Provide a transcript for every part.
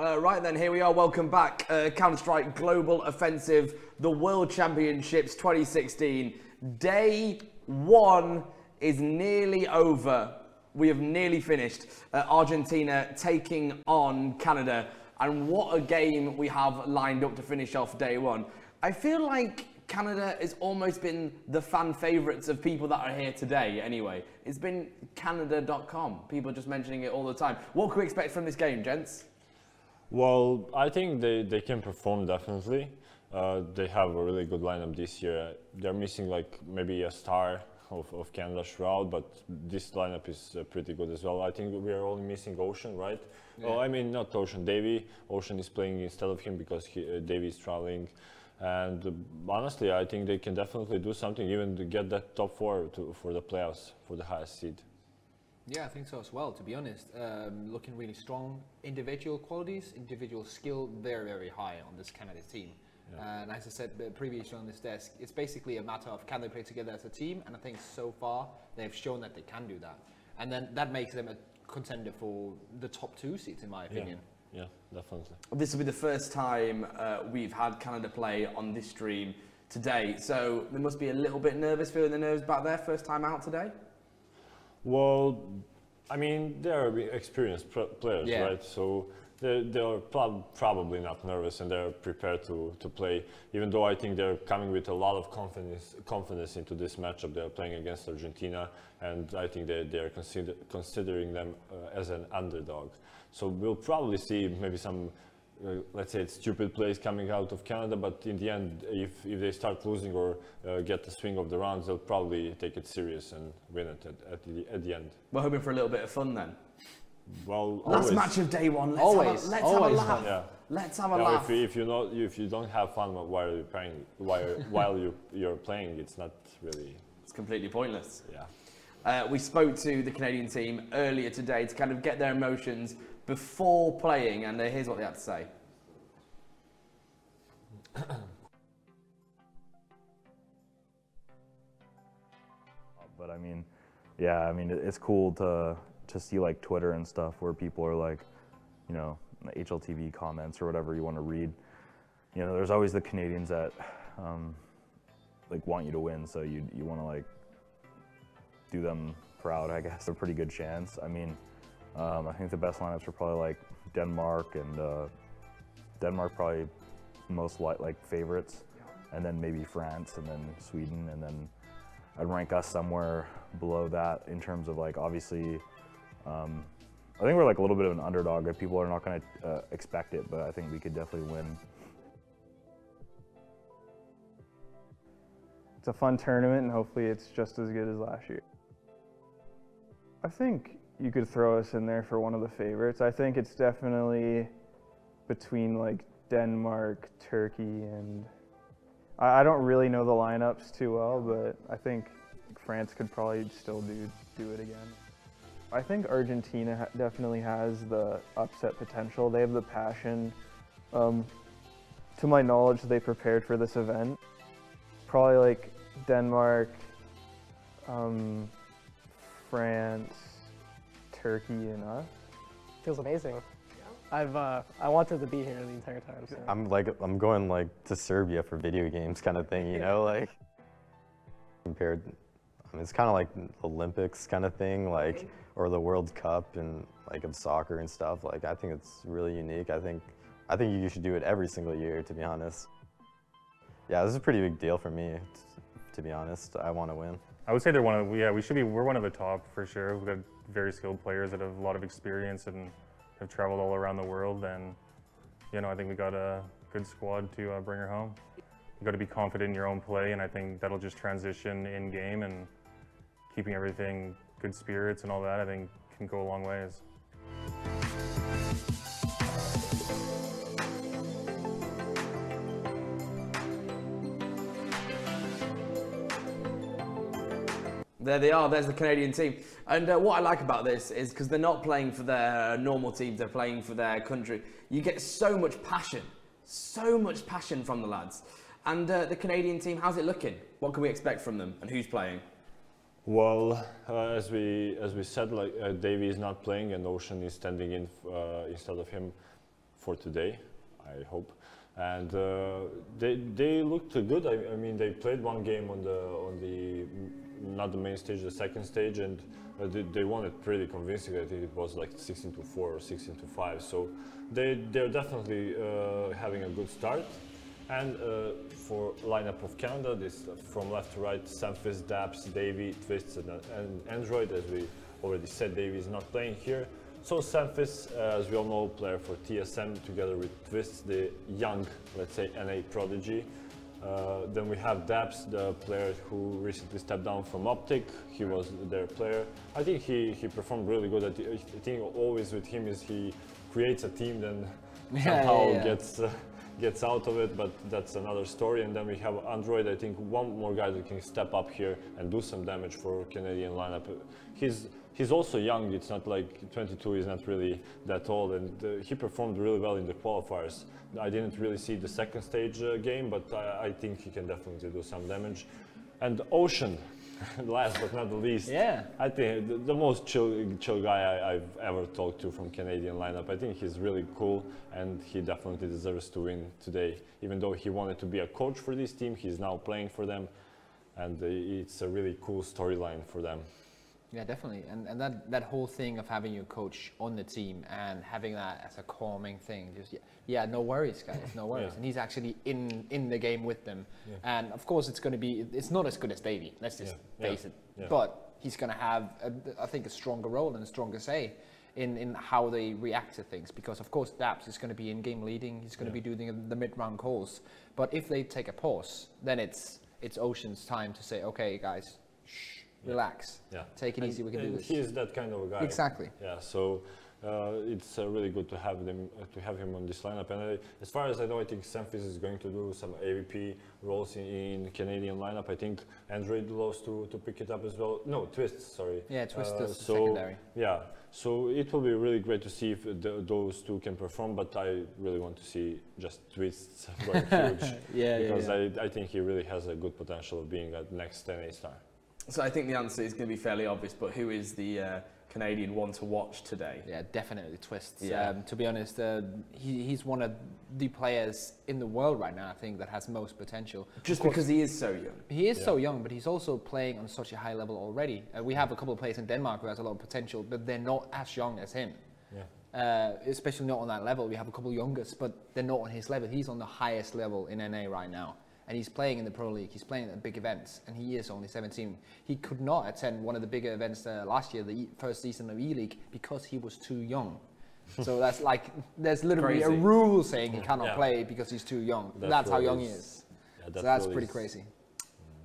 Right then, here we are. Welcome back. Counter-Strike Global Offensive, the World Championships 2016. Day 1 is nearly over. We have nearly finished. Argentina taking on Canada. And what a game we have lined up to finish off day 1. I feel like Canada has almost been the fan favourites of people that are here today anyway. It's been Canada.com. People just mentioning it all the time. What can we expect from this game, gents? Well, I think they can perform definitely. They have a really good lineup this year. They're missing like maybe a star of Canada, Shroud, but this lineup is pretty good as well. I think we are only missing Ocean, right? Yeah. Oh, I mean not Ocean, Davey. Ocean is playing instead of him because Davey is traveling. And honestly, I think they can definitely do something, even to get that top 4 for the playoffs, for the highest seed. Yeah, I think so as well, to be honest. Looking really strong. Individual qualities, individual skill, very, very high on this Canada team. Yeah. And as I said previously on this desk, it's basically a matter of can they play together as a team, and I think so far they've shown that they can do that. And then that makes them a contender for the top 2 seats, in my opinion. Yeah, definitely. This will be the first time we've had Canada play on this stream today, so they must be a little bit nervous, feeling the nerves back there, first time out today? Well, I mean, they're experienced players, yeah, right? So they're probably not nervous, and they're prepared to play, even though I think they're coming with a lot of confidence into this matchup. They're playing against Argentina, and I think they're considering them as an underdog. So we'll probably see maybe some, let's say, stupid plays coming out of Canada, but in the end, if they start losing or get the swing of the rounds, they'll probably take it serious and win it at the end. We're hoping for a little bit of fun then. Well, last match of day 1. Let's have a laugh. Yeah. Let's have a laugh. If you don't have fun while you're playing, while you're playing, it's not really. It's completely pointless. Yeah. We spoke to the Canadian team earlier today to kind of get their emotions before playing, and here's what they had to say. But I mean, yeah, I mean, it's cool to see like Twitter and stuff where people are like, you know, HLTV comments or whatever you want to read. You know, there's always the Canadians that like want you to win, so you want to like do them proud, I guess. A pretty good chance. I mean, I think the best lineups are probably like Denmark, and Denmark probably most like favorites, and then maybe France, and then Sweden, and then I'd rank us somewhere below that in terms of like, obviously, I think we're like a little bit of an underdog. People are not going to expect it, but I think we could definitely win. It's a fun tournament, and hopefully it's just as good as last year. I think you could throw us in there for one of the favorites. I think it's definitely between like Denmark, Turkey, and I don't really know the lineups too well, but I think France could probably still do it again. I think Argentina definitely has the upset potential. They have the passion. To my knowledge, they prepared for this event. Probably like Denmark, France, Turkey, and us. Feels amazing. I wanted to be here the entire time. So. I'm going like to Serbia for video games kind of thing, you know, like compared. I mean, it's kind of like the Olympics kind of thing, like, or the World Cup and like of soccer and stuff. Like, I think it's really unique. I think you should do it every single year, to be honest. Yeah, this is a pretty big deal for me, to be honest. I want to win. I would say they're one of, we're one of the top for sure. We've got very skilled players that have a lot of experience and have traveled all around the world, and you know, I think we got a good squad to bring her home. You got to be confident in your own play, and I think that'll just transition in game, and keeping everything good spirits and all that, I think can go a long ways. There they are, there's the Canadian team. And what I like about this is because they're not playing for their normal teams, they're playing for their country. You get so much passion from the lads. And the Canadian team, how's it looking? What can we expect from them, and who's playing? Well, as we said, like Davey is not playing and Ocean is standing in instead of him for today, I hope. And they looked good. I mean, they played one game on the not the main stage, the second stage, and they won it pretty convincingly. I think it was like 16-4 or 16-5. So they're definitely having a good start. And for lineup of Canada, this from left to right: Semfis, Daps, Davy, Twists, and Android. As we already said, Davy is not playing here. So Semfis, as we all know, player for TSM, together with Twists, the young, let's say, NA prodigy. Then we have Daps, the player who recently stepped down from Optic. He was their player. I think he performed really good. I think always with him is he creates a team, then somehow gets out of it, but that's another story. And then we have Android, I think one more guy that can step up here and do some damage for Canadian lineup. He's also young. It's not like 22, he's not really that old, and he performed really well in the qualifiers. I didn't really see the second stage game, but I think he can definitely do some damage. And Ocean, last but not the least, I think the most chill guy I've ever talked to from Canadian lineup. I think he's really cool, and he definitely deserves to win today. Even though he wanted to be a coach for this team, he's now playing for them, and it's a really cool storyline for them. Yeah, definitely. And that whole thing of having your coach on the team and having that as a calming thing, just, yeah, no worries, guys, no worries. And he's actually in the game with them. And of course, it's not as good as Davey, let's just face it. But he's going to have, I think, a stronger role and a stronger say in how they react to things. Because, of course, Daps is going to be in-game leading. He's going to be doing the mid-round calls. But if they take a pause, then it's Ocean's time to say, okay, guys, shh. Relax. Take it easy. We can do this. He is that kind of a guy. Exactly. Yeah. So it's really good to have him on this lineup. And as far as I know, I think Semfis is going to do some AVP roles in Canadian lineup. I think Android loves to pick it up as well. No, Twists. Sorry. Yeah, Twists is secondary. Yeah. So it will be really great to see if those two can perform. But I really want to see just Twists going huge. Because I think he really has a good potential of being a next NA star. So I think the answer is going to be fairly obvious, but who is the Canadian one to watch today? Yeah, definitely Twists. To be honest, he's one of the players in the world right now, I think, that has most potential. Just because he is so young. He is so young, but he's also playing on such a high level already. We have a couple of players in Denmark who has a lot of potential, but they're not as young as him. Especially not on that level. We have a couple of youngest, but they're not on his level. He's on the highest level in NA right now. And he's playing in the Pro League, he's playing at big events, and he is only 17. He could not attend one of the bigger events last year, the first season of E-League, because he was too young. So that's like, there's literally a rule saying he cannot play because he's too young. That's how young he is. So that's pretty crazy.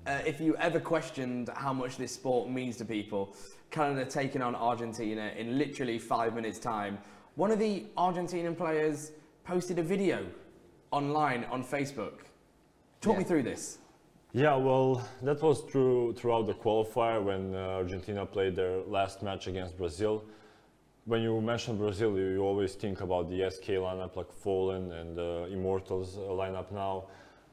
If you ever questioned how much this sport means to people, Canada taking on Argentina in literally 5 minutes' time, one of the Argentinian players posted a video online on Facebook. Talk me through this. Yeah, well, that was throughout the qualifier when Argentina played their last match against Brazil. When you mention Brazil, you always think about the SK lineup, like Fallen and Immortals lineup now.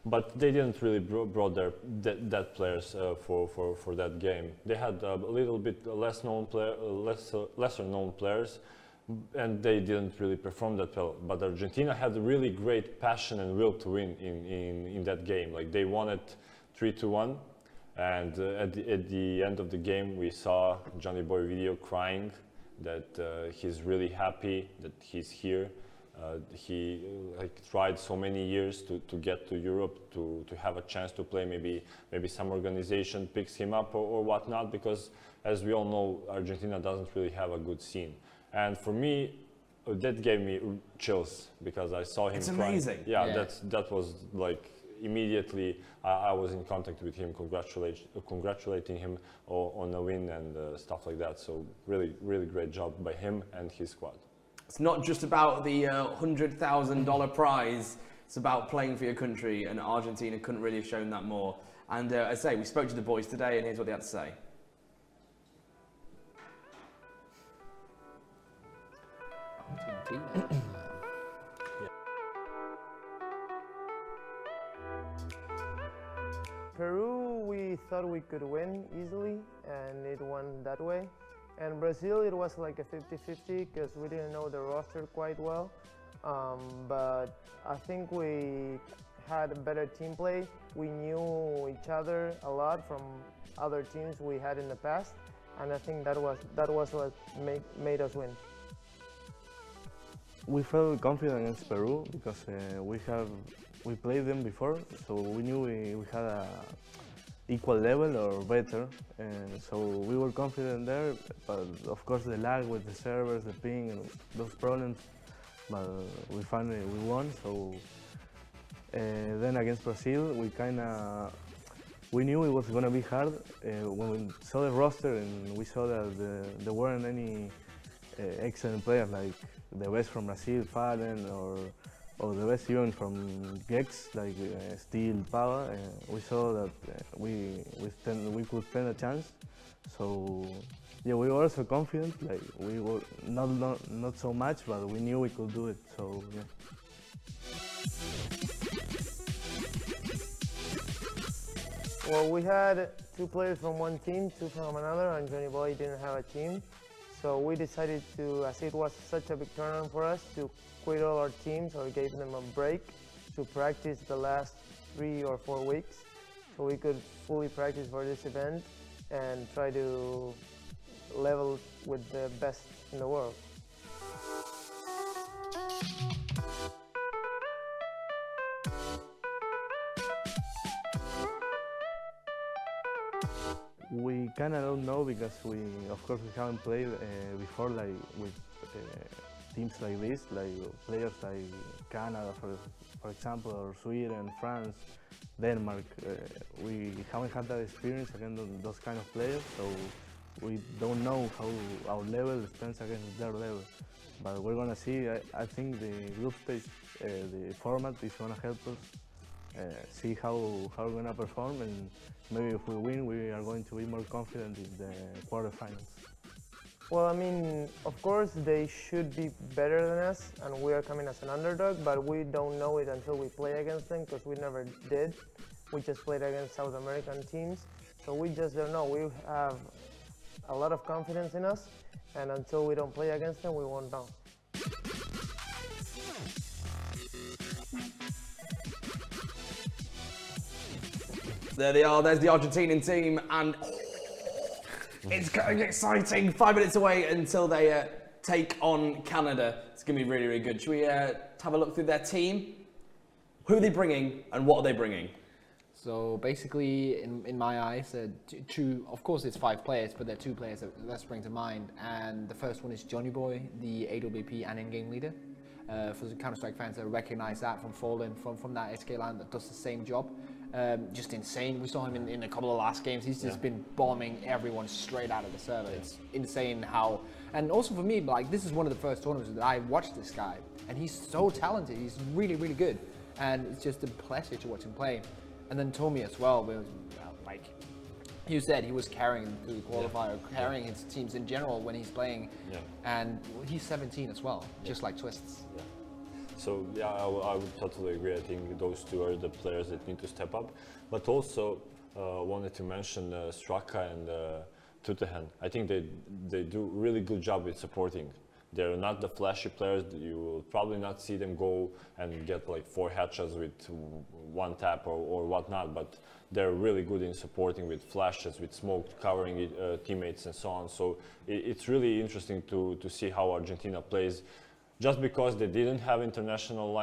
But they didn't really brought their that players for that game. They had a little bit lesser known players, and they didn't really perform that well. But Argentina had a really great passion and will to win in that game. Like, they won it 3-1, and at the end of the game we saw Johnny Boy video crying that he's really happy that he's here. He tried so many years to get to Europe, to have a chance to play. Maybe some organization picks him up or whatnot, because as we all know, Argentina doesn't really have a good scene. And for me, that gave me chills, because I saw him crying. Amazing. Yeah, that was like, immediately I was in contact with him, congratulating him on a win and stuff like that. So really great job by him and his squad. It's not just about the $100,000 prize, it's about playing for your country, and Argentina couldn't really have shown that more. And as I say, we spoke to the boys today, and here's what they had to say. Peru, we thought we could win easily, and it won that way. And Brazil, it was like a 50-50, because we didn't know the roster quite well. but I think we had a better team play. We knew each other a lot from other teams we had in the past, and I think that was what made us win. We felt confident against Peru because we played them before, so we knew we had a equal level or better, and so we were confident there. But of course, the lag with the servers, the ping, and those problems, but we finally won. So then against Brazil, we knew it was going to be hard when we saw the roster and we saw that there weren't any excellent players like the best from Brazil, Fallen, or the best even from Gex, like Steel, Power. We saw that we could stand a chance. So yeah, we were also confident. Like we were not so much, but we knew we could do it. So yeah. Well, we had 2 players from one team, 2 from another, and Johnny Boy didn't have a team. So we decided to, as it was such a big tournament for us, to quit all our teams or gave them a break to practice the last 3 or 4 weeks so we could fully practice for this event and try to level with the best in the world. We kind of don't know because of course, we haven't played before, like with teams like this, like players like Canada, for example, or Sweden, France, Denmark. We haven't had that experience against those kind of players, so we don't know how our level stands against their level. But we're gonna see. I think the group stage, the format is gonna help us see how we're gonna perform, and maybe if we win, we are going to be more confident in the quarterfinals. Well, I mean, of course, they should be better than us, and we are coming as an underdog, but we don't know it until we play against them, because we never did. We just played against South American teams, so we just don't know. We have a lot of confidence in us, and until we don't play against them, we won't know. There they are, there's the Argentinian team, and it's getting exciting. 5 minutes away until they take on Canada. It's going to be really, really good. Should we have a look through their team? Who are they bringing, and what are they bringing? So basically, in my eyes, of course it's 5 players, but there are 2 players that spring to mind. And the first one is Johnny Boy, the AWP and in-game leader. For the Counter-Strike fans that recognize that from Fallen, from that SK line that does the same job. Just insane. We saw him in a couple of last games. He's just been bombing everyone straight out of the server. It's insane how, and also for me, like, this is one of the first tournaments that I watched this guy, and he's so talented. He's really, really good, and it's just a pleasure to watch him play. And then Tommy as well, like you said, he was carrying the qualifier, carrying his teams in general when he's playing, and he's 17 as well, just like Twists. So yeah, I would totally agree. I think those 2 are the players that need to step up. But also wanted to mention Straka and Tutehen. I think they do a really good job with supporting. They're not the flashy players. You will probably not see them go and get like 4 headshots with 1 tap or whatnot, but they're really good in supporting with flashes, with smoke, covering teammates and so on. So it's really interesting to see how Argentina plays. Just because they didn't have international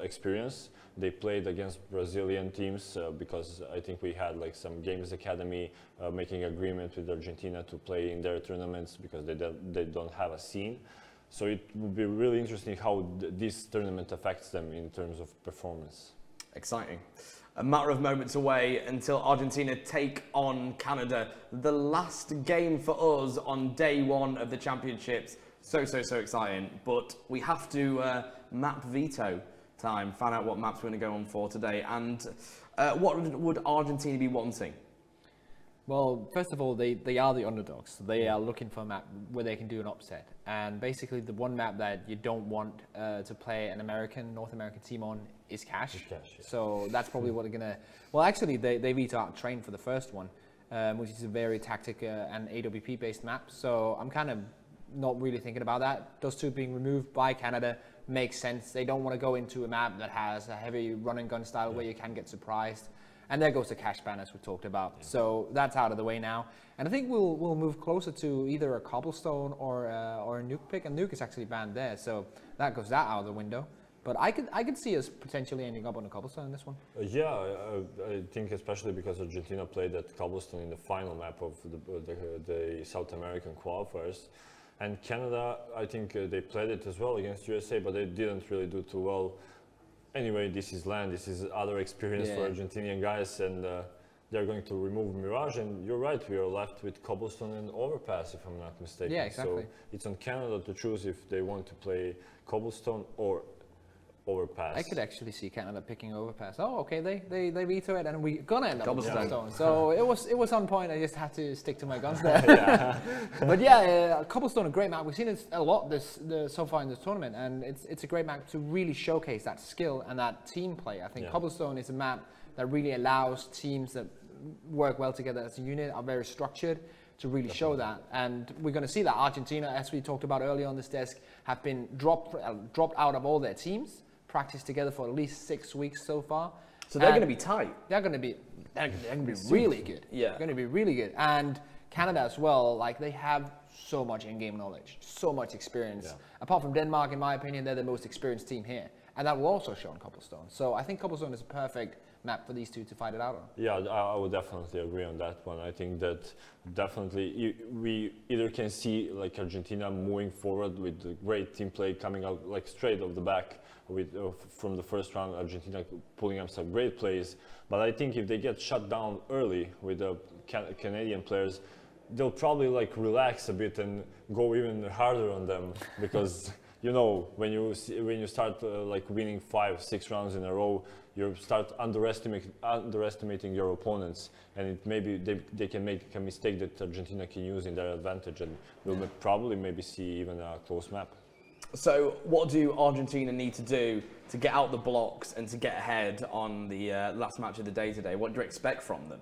experience, they played against Brazilian teams because I think we had like some Games Academy making agreement with Argentina to play in their tournaments because they don't have a scene. So it would be really interesting how this tournament affects them in terms of performance. Exciting. A matter of moments away until Argentina take on Canada. The last game for us on day 1 of the championships. So exciting, but we have to map veto time, find out what maps we're going to go on for today, and what would Argentina be wanting? Well, first of all, they are the underdogs. So they are looking for a map where they can do an upset. And basically, the one map that you don't want to play an North American team on is Cash. So that's probably what they're going to... Well, actually, they veto out Train for the first one, which is a very tactic and AWP-based map. So I'm kind of not really thinking about that. Those two being removed by Canada makes sense. They don't want to go into a map that has a heavy run and gun style where you can get surprised. And there goes the cash ban, as we talked about. So that's out of the way now. And I think we'll move closer to either a cobblestone or a nuke pick. And nuke is actually banned there, so that goes out of the window. But I could see us potentially ending up on a cobblestone in this one. I think especially because Argentina played that cobblestone in the final map of the South American qualifiers. And Canada, I think they played it as well against USA, but they didn't really do too well. Anyway, this is land, this is other experience for Argentinian guys, and they're going to remove Mirage, and you're right, we are left with cobblestone and overpass, if I'm not mistaken. Yeah, exactly. So it's on Canada to choose if they want to play cobblestone or overpass. I could actually see Canada picking overpass. Oh, okay, they veto it, and we're gonna end up with cobblestone. So it was on point. I just had to stick to my guns there. But yeah, cobblestone, a great map. We've seen it a lot so far in this tournament, and it's a great map to really showcase that skill and that team play. I think cobblestone is a map that really allows teams that work well together as a unit, are very structured, to really show that. And we're going to see that Argentina, as we talked about earlier on this desk, have been dropped out of all their teams, practiced together for at least 6 weeks so far. So they're going to be tight. They're going to be really good. Yeah. They're going to be really good. And Canada as well, like they have so much in-game knowledge, so much experience. Yeah. Apart from Denmark, in my opinion, they're the most experienced team here. And that will also show on Cobblestone. So I think Cobblestone is a perfect map for these two to fight it out on. Yeah, I would definitely agree on that one. I think that definitely we either can see like Argentina moving forward with great team play coming out like straight off the back with from the first round, Argentina pulling up some great plays. But I think if they get shut down early with the Canadian players, they'll probably like relax a bit and go even harder on them because you know when you start like winning 5-6 rounds in a row, you start underestimating your opponents, and it maybe they can make a mistake that Argentina can use in their advantage, and we'll probably maybe see even a close map. So what do Argentina need to do to get out the blocks and to get ahead on the last match of the day today? What do you expect from them?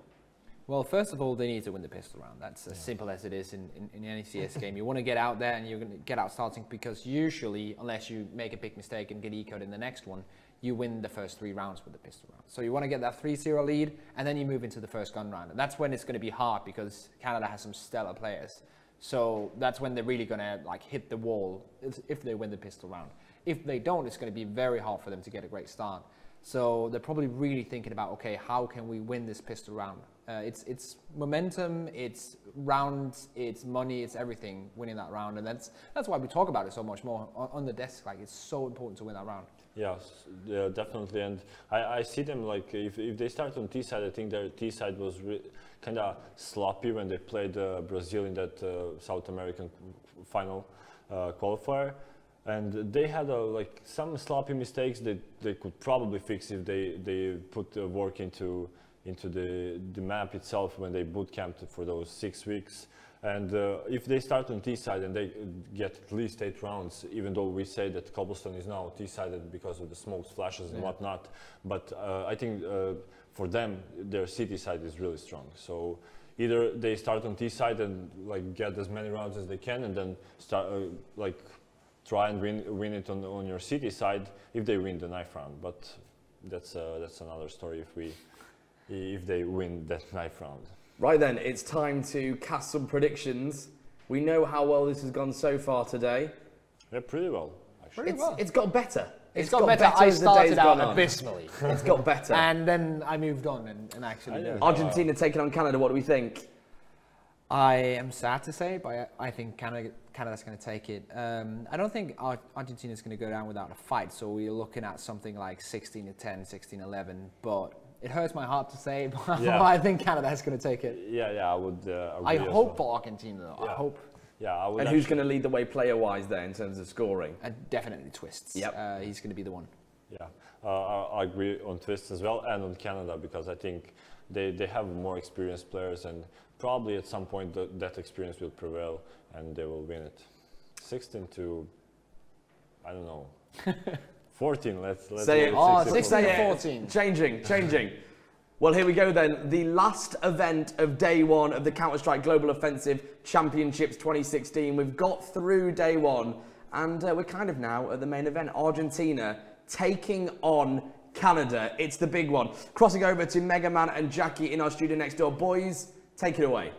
Well, first of all, they need to win the pistol round. That's as simple as it is in any CS game. You want to get out there and you're going to get out starting because usually, unless you make a big mistake and get eco'd in the next one, you win the first 3 rounds with the pistol round. So you want to get that 3-0 lead and then you move into the first gun round. And that's when it's going to be hard because Canada has some stellar players. So that's when they're really going to like hit the wall if they win the pistol round. If they don't, it's going to be very hard for them to get a great start. So they're probably really thinking about, okay, how can we win this pistol round? It's momentum, it's rounds, it's money, it's everything winning that round. And that's why we talk about it so much more on the desk. Like it's so important to win that round. Yes, yeah, definitely. And I see them like if they start on T side, I think their T side was kind of sloppy when they played Brazil in that South American final qualifier. And they had like some sloppy mistakes that they could probably fix if they put work into the map itself when they boot camped for those 6 weeks. And if they start on T-side and they get at least 8 rounds, even though we say that Cobblestone is now T-sided because of the smoke splashes and whatnot, but I think for them, their city side is really strong. So either they start on T-side and like get as many rounds as they can and then start like try and win it on your city side if they win the knife round. But that's another story if they win that knife round. Right then, it's time to cast some predictions. We know how well this has gone so far today. Yeah, pretty well, actually. It's got better. It's got better. I started out abysmally. It's got better. And then I moved on and actually... Argentina taking on Canada, what do we think? I am sad to say, but I think Canada's going to take it. I don't think Argentina's going to go down without a fight, so we're looking at something like 16-10, 16-11, but it hurts my heart to say, but I think Canada's going to take it. Yeah, I would agree. I hope for Argentina, though. Yeah. I hope. Yeah, I would. And who's going to lead the way player-wise there in terms of scoring? Definitely Twists. Yep. He's going to be the one. Yeah, I agree on Twists as well and on Canada because I think they have more experienced players and probably at some point that experience will prevail and they will win it. 16 to, I don't know, 14. Let's say it. 16 to 14. Changing. Well, here we go then. The last event of day one of the Counter-Strike Global Offensive Championships 2016. We've got through day one, and we're kind of now at the main event. Argentina taking on Canada. It's the big one. Crossing over to Mega Man and Jackie in our studio next door. Boys, take it away.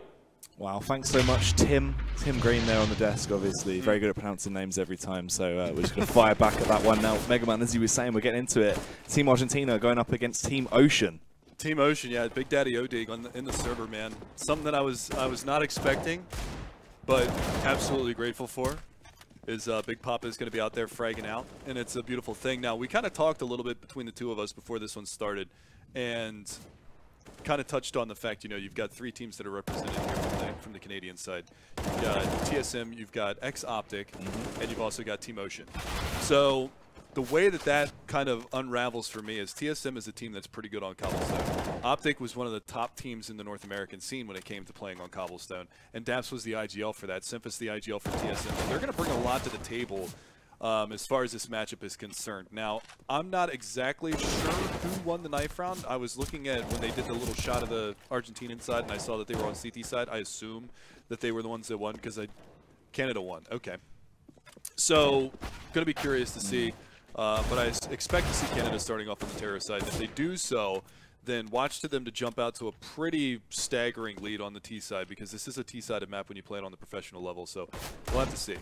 Wow, thanks so much, Tim. Tim Green there on the desk, obviously. Very good at pronouncing names every time, so we're just going to fire back at that one now. Mega Man, as you were saying, we're getting into it. Team Argentina going up against Team Ocean. Team Ocean, yeah, Big Daddy Odig in the server, man. Something that I was not expecting, but absolutely grateful for is Big Papa is going to be out there fragging out, and it's a beautiful thing. Now, we kind of talked a little bit between the two of us before this one started, and kind of touched on the fact, you know, you've got 3 teams that are represented here from the Canadian side. You've got TSM, you've got X-Optic, and you've also got Team Ocean. So the way that kind of unravels for me is TSM is a team that's pretty good on Cobblestone. Optic was one of the top teams in the North American scene when it came to playing on Cobblestone, and DAPS was the IGL for that, Simphus the IGL for TSM. And they're going to bring a lot to the table as far as this matchup is concerned. Now, I'm not exactly sure who won the knife round. I was looking at when they did the little shot of the Argentinian side, and I saw that they were on CT side. I assume that they were the ones that won because Canada won. Okay. So, going to be curious to see. But I expect to see Canada starting off on the terror side. And if they do so, then watch to them to jump out to a pretty staggering lead on the T side, because this is a T-sided map when you play it on the professional level. So we'll have to see.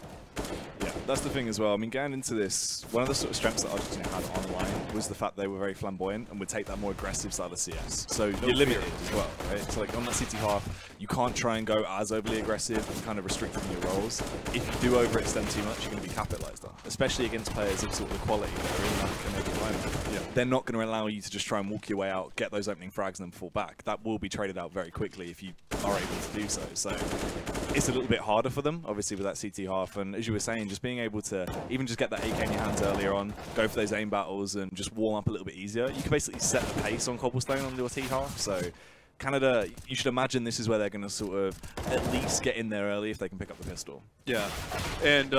Yeah, that's the thing as well. I mean, going into this, one of the sort of strengths that Argentina had online was the fact they were very flamboyant and would take that more aggressive side of CS. So you're limited as well, right? So like on that CT half, you can't try and go as overly aggressive and kind of restricted in your roles. If you do overextend too much, you're going to be capitalized on, especially against players of sort of the quality that are in that Canadian lineup. Yeah. They're not going to allow you to just try and walk your way out, get those opening frags and then fall back. That will be traded out very quickly if you are able to do so. So it's a little bit harder for them, obviously, with that CT half. And as you were saying, just being able to even just get that AK in your hands earlier on, go for those aim battles and just warm up a little bit easier. You can basically set the pace on Cobblestone on your T half. So Canada, you should imagine this is where they're going to sort of at least get in there early if they can pick up the pistol. Yeah, and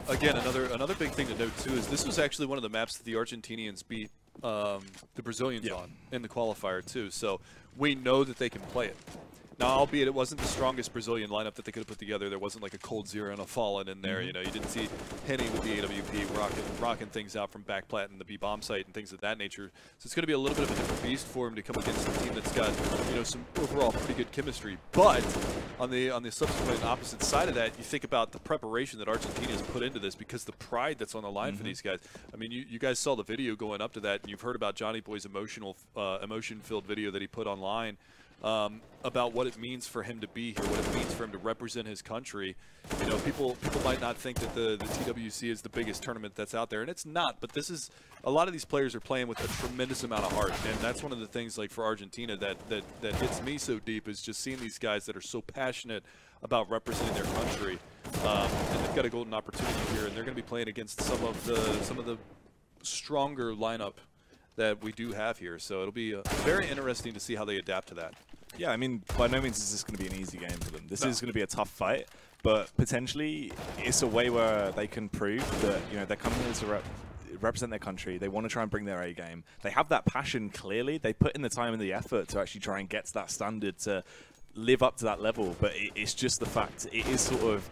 again, another big thing to note too is this was actually one of the maps that the Argentinians beat the Brazilians on in the qualifier too. So we know that they can play it. Now, albeit it wasn't the strongest Brazilian lineup that they could have put together. There wasn't like a Cold Zero and a Fallen in there. You know, you didn't see Henny with the AWP rocking things out from backplat and the B-bomb site and things of that nature. So it's going to be a little bit of a different beast for him to come against a team that's got, you know, some overall pretty good chemistry. But on the subsequent opposite side of that, you think about the preparation that Argentina has put into this, because the pride that's on the line for these guys. I mean, you guys saw the video going up to that, and you've heard about Johnny Boy's emotion-filled video that he put online. About what it means for him to be here, what it means for him to represent his country. You know, people might not think that the TWC is the biggest tournament that's out there, and it's not, but this is, a lot of these players are playing with a tremendous amount of heart, and that's one of the things, like, for Argentina that hits me so deep, is just seeing these guys that are so passionate about representing their country, and they've got a golden opportunity here, and they're going to be playing against some of the stronger lineup that we do have here. So it'll be very interesting to see how they adapt to that. Yeah, I mean, by no means is this going to be an easy game for them. This is going to be a tough fight, but potentially it's a way where they can prove that, you know, they're coming here to represent their country. They want to try and bring their A game. They have that passion, clearly. They put in the time and the effort to actually try and get to that standard, to live up to that level, but it's just the fact. It is sort of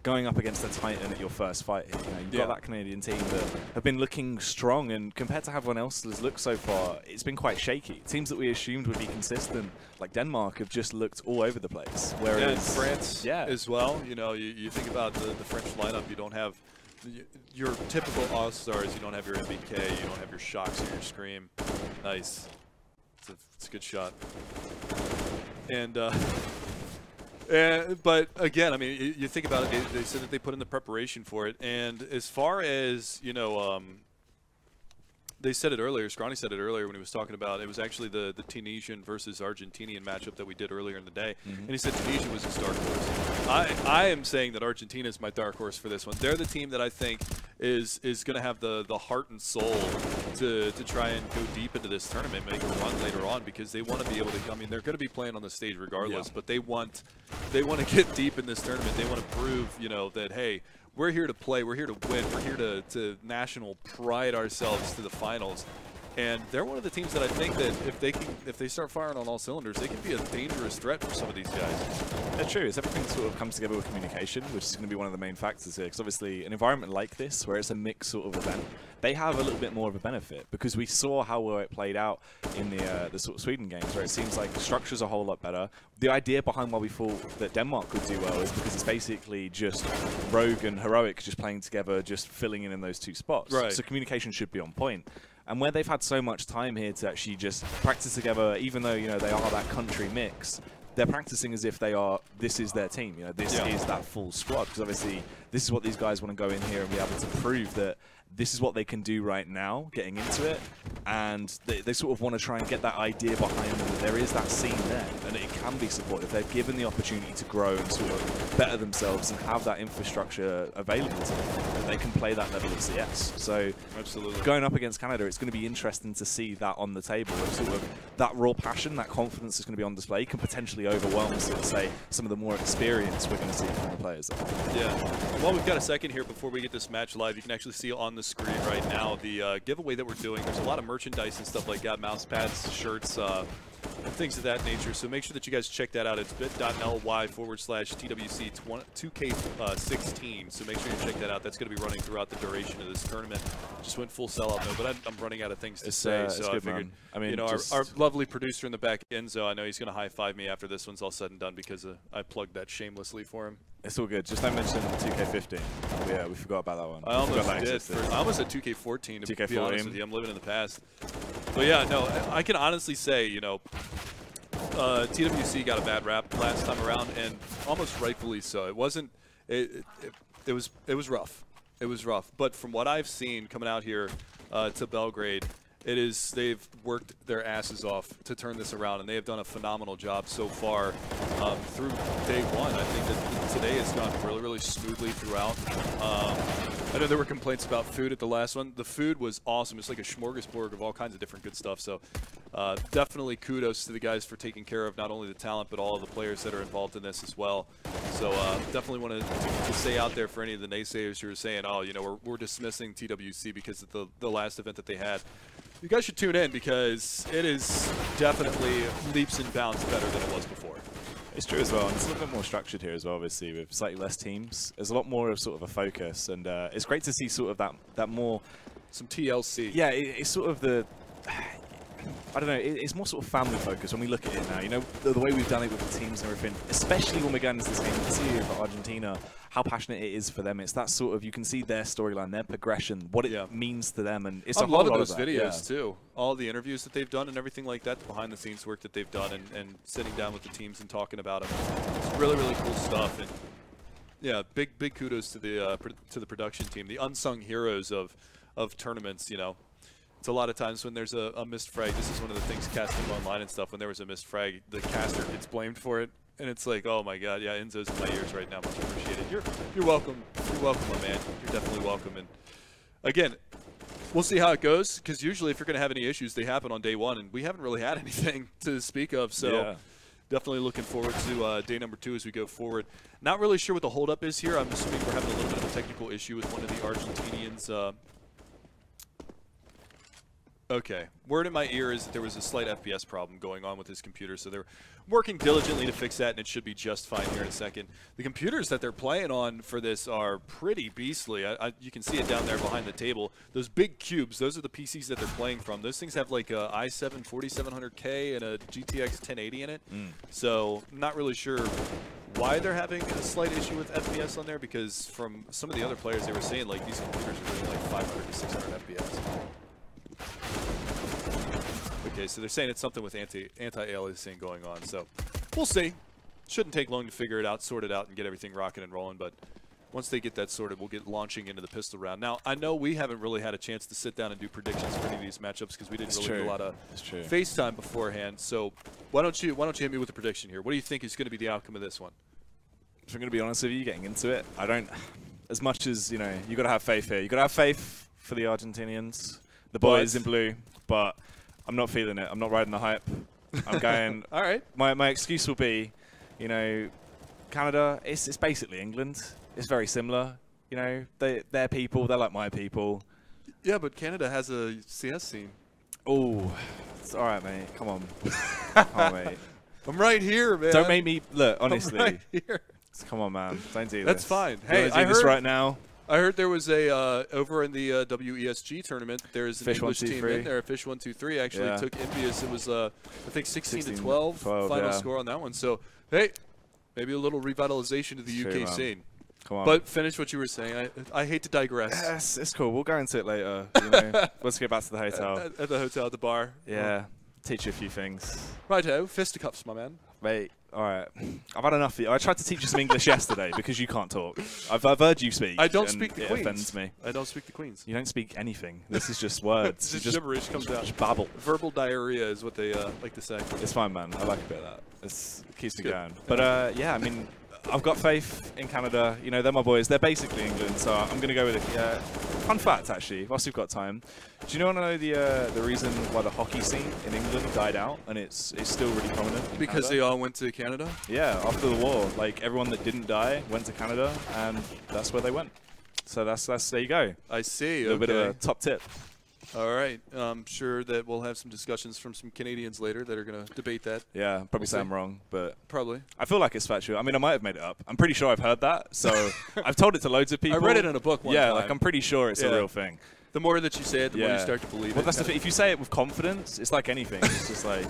going up against a Titan at your first fight here. You know, you've got that Canadian team that have been looking strong, and compared to how everyone else has looked so far, it's been quite shaky. Teams that we assumed would be consistent, like Denmark, have just looked all over the place. Whereas France as well. You know, you think about the French lineup, you don't have your typical All-Stars, you don't have your MBK, you don't have your Shocks or your Scream. Nice. It's a good shot. And but again, I mean, you think about it, they said that they put in the preparation for it. And as far as, you know, they said it earlier, Scrawny said it earlier when he was talking about, it was actually the Tunisian versus Argentinian matchup that we did earlier in the day. And he said Tunisia was his dark horse. I am saying that Argentina is my dark horse for this one. They're the team that I think is going to have the heart and soul to try and go deep into this tournament, make a run later on, because they want to be able to, I mean, they're going to be playing on the stage regardless, but they want to get deep in this tournament. They want to prove, you know, that, hey, we're here to play, we're here to win, we're here to national pride ourselves to the finals. And they're one of the teams that I think that if they start firing on all cylinders, they can be a dangerous threat for some of these guys. Yeah, true. It's everything sort of comes together with communication, which is going to be one of the main factors here. Because obviously, an environment like this, where it's a mixed sort of event, they have a little bit more of a benefit because we saw how well it played out in the sort of Sweden games, where it seems like the structure's a whole lot better. The idea behind why we thought that Denmark would do well is because it's basically just Rogue and Heroic just playing together, just filling in those two spots. Right. So communication should be on point. And where they've had so much time here to actually just practice together, even though, you know, they are that country mix, they're practicing as if this is their team. You know, this is that full squad. Because obviously, this is what these guys want to go in here and be able to prove that this is what they can do right now, getting into it. And they sort of want to try and get that idea behind them that there is that scene there and it can be supported. They're given the opportunity to grow and sort of better themselves and have that infrastructure available to them, that they can play that level of CS. So absolutely, going up against Canada, it's going to be interesting to see that on the table. Of sort of that raw passion, that confidence is going to be on display, can potentially overwhelm, so to say, some of the more experience we're going to see from the players there. Yeah. Well, we've got a second here before we get this match live. You can actually see on the screen right now the giveaway that we're doing. There's a lot of merchandise and stuff like that, mouse pads, shirts, and things of that nature. So make sure that you guys check that out. It's bit.ly/TWC 2K16. So make sure you check that out. That's going to be running throughout the duration of this tournament. Just went full sellout though, but I'm running out of things to say. So I figured, I mean, you know, our lovely producer in the back, Enzo, I know he's going to high-five me after this one's all said and done because I plugged that shamelessly for him. It's all good. Just don't mention 2K15. Yeah, we forgot about that one. I almost did. I almost said 2K14 to be honest with you. I'm living in the past. But yeah, no, I can honestly say, you know, TWC got a bad rap last time around, and almost rightfully so. It wasn't. It was rough. It was rough. But from what I've seen coming out here to Belgrade, they've worked their asses off to turn this around, and they have done a phenomenal job so far through day one. I think that today has gone really, really smoothly throughout. I know there were complaints about food at the last one. The food was awesome. It's like a smorgasbord of all kinds of different good stuff. So definitely kudos to the guys for taking care of not only the talent, but all of the players that are involved in this as well. So definitely want to stay out there for any of the naysayers who are saying, oh, you know, we're dismissing TWC because of the last event that they had. You guys should tune in because it is definitely leaps and bounds better than it was before. It's true as well, and it's a little bit more structured here as well, obviously, with slightly less teams. There's a lot more of sort of a focus, and it's great to see sort of that more... Some TLC. Yeah, it's sort of the... I don't know, it's more sort of family focused when we look at it now. You know, the way we've done it with the teams and everything, especially when we're going into this game, you can see for Argentina how passionate it is for them. It's that sort of, you can see their storyline, their progression, what it means to them, and it's a whole lot of those videos too. All the interviews that they've done and everything like that, the behind the scenes work that they've done, and sitting down with the teams and talking about them. It's really, really cool stuff. And yeah, big kudos to the production team, the unsung heroes of tournaments. You know, it's a lot of times when there's a missed frag. This is one of the things casting online and stuff. When there was a missed frag, the caster gets blamed for it, and it's like, oh my God, yeah, Enzo's in my ears right now. Much appreciated. You're welcome. You're welcome, my man. You're definitely welcome. And again, we'll see how it goes, because usually if you're going to have any issues, they happen on day one, and we haven't really had anything to speak of. So definitely looking forward to day number 2 as we go forward. Not really sure what the holdup is here. I'm assuming we're having a little bit of a technical issue with one of the Argentinians. Okay. Word in my ear is that there was a slight FPS problem going on with his computer, so they're working diligently to fix that, and it should be just fine here in a second. The computers that they're playing on for this are pretty beastly. You can see it down there behind the table. Those big cubes, those are the PCs that they're playing from. Those things have like a i7 4700K and a GTX 1080 in it. So I'm not really sure why they're having a slight issue with FPS on there, because from some of the other players, they were saying like these computers are doing like 500 to 600 FPS. Okay, so they're saying it's something with anti-aliasing going on, so we'll see. Shouldn't take long to figure it out, sort it out, and get everything rocking and rolling, but once they get that sorted, we'll get launching into the pistol round. Now, I know we haven't really had a chance to sit down and do predictions for any of these matchups because we didn't really do a lot of FaceTime beforehand, so why don't you hit me with a prediction here? What do you think is going to be the outcome of this one? If I'm going to be honest with you, getting into it, I don't, as much as, you know, you got to have faith here. You got to have faith for the Argentinians, the boys in blue, but I'm not feeling it. I'm not riding the hype. I'm going. All right. My excuse will be, you know, Canada. It's basically England. It's very similar. You know, they're people. They're like my people. Yeah, but Canada has a CS scene. Oh, it's all right, mate. Come on. Come on, mate. I'm right here, man. Don't make me look. Honestly, I'm right here. Come on, man. Don't do this. That's fine. You Hey, I heard this right now. I heard there was a over in the WESG tournament. There's an Fish English 1, 2, team 3. in there. Fish 1, 2, 3 actually Yeah. took Envious. It was I think 16 to 12, final yeah. score on that one. So hey, maybe a little revitalization to the Sure, UK man. scene. Come on. But finish what you were saying. I hate to digress. Yes, it's cool. We'll go into it later. You know. Let's get back to the hotel. At the hotel, at the bar. Yeah. Teach you a few things. Righto, fisticuffs, my man. Mate, all right. I've had enough of you. I tried to teach you some English yesterday because you can't talk. I've heard you speak. I don't and speak the it Queens. offends me. I don't speak the Queens. You don't speak anything. This is just words. Just You gibberish comes out. Just babble. Verbal diarrhea is what they like to say. It's fine, man. I like a bit of that. It keeps me good. going. But yeah, I mean, I've got faith in Canada. You know, they're my boys. They're basically England, so I'm going to go with it. Fun fact, actually, whilst we've got time. Do you want to know the reason why the hockey scene in England died out and it's still really prominent? In Because Canada? they all went to Canada? Yeah, after the war, like everyone that didn't die went to Canada, and that's where they went. So that's there you go. I see. A little bit of a top tip. All right. I'm sure that we'll have some discussions from some Canadians later that are going to debate that. Yeah, probably We'll say see. I'm wrong, but Probably. I feel like it's factual. I mean, I might have made it up. I'm pretty sure I've heard that, so I've told it to loads of people. I read it in a book one Yeah, time. like I'm pretty sure it's a Yeah. real thing. The more that you say it, the more you start to believe it. Well, that's the thing. If you say it with confidence, it's like anything. It's just like,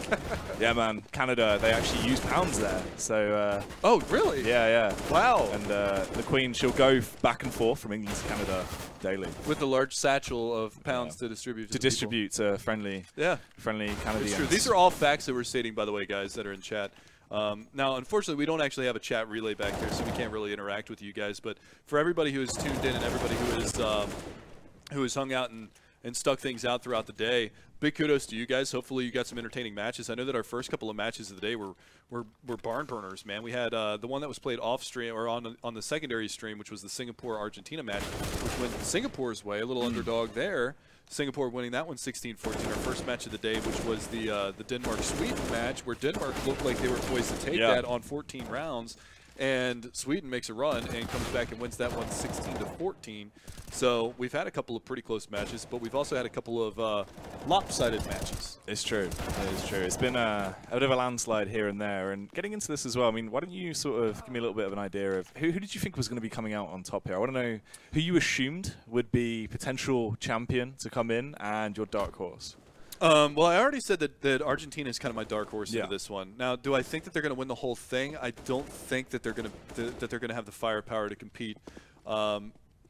yeah, man, Canada, they actually use pounds there. So. Oh, really? Yeah, yeah. Wow. And the Queen, she'll go back and forth from England to Canada daily. With the large satchel of pounds to distribute to the distribute to friendly Canadians. It's true. These are all facts that we're stating, by the way, guys, that are in chat. Now, unfortunately, we don't actually have a chat relay back here, so we can't really interact with you guys. But for everybody who is tuned in and everybody who has hung out and stuck things out throughout the day, big kudos to you guys. Hopefully you got some entertaining matches. I know that our first couple of matches of the day were barn burners, man. We had the one that was played off stream or on the secondary stream, which was the Singapore-Argentina match, which went Singapore's way, a little underdog there. Singapore winning that one 16-14, our first match of the day, which was the Denmark-Sweden match, where Denmark looked like they were poised to take that on 14 rounds. And Sweden makes a run and comes back and wins that one 16-14. So we've had a couple of pretty close matches, but we've also had a couple of lopsided matches. It's true. It is true. It's been a bit of a landslide here and there. And getting into this as well, I mean, why don't you sort of give me a little bit of an idea of who did you think was going to be coming out on top here? I want to know who you assumed would be potential champion to come in and your dark horse. Well, I already said that Argentina is kind of my dark horse into this one. Now, do I think that they're going to win the whole thing? I don't think that they're going to have the firepower to compete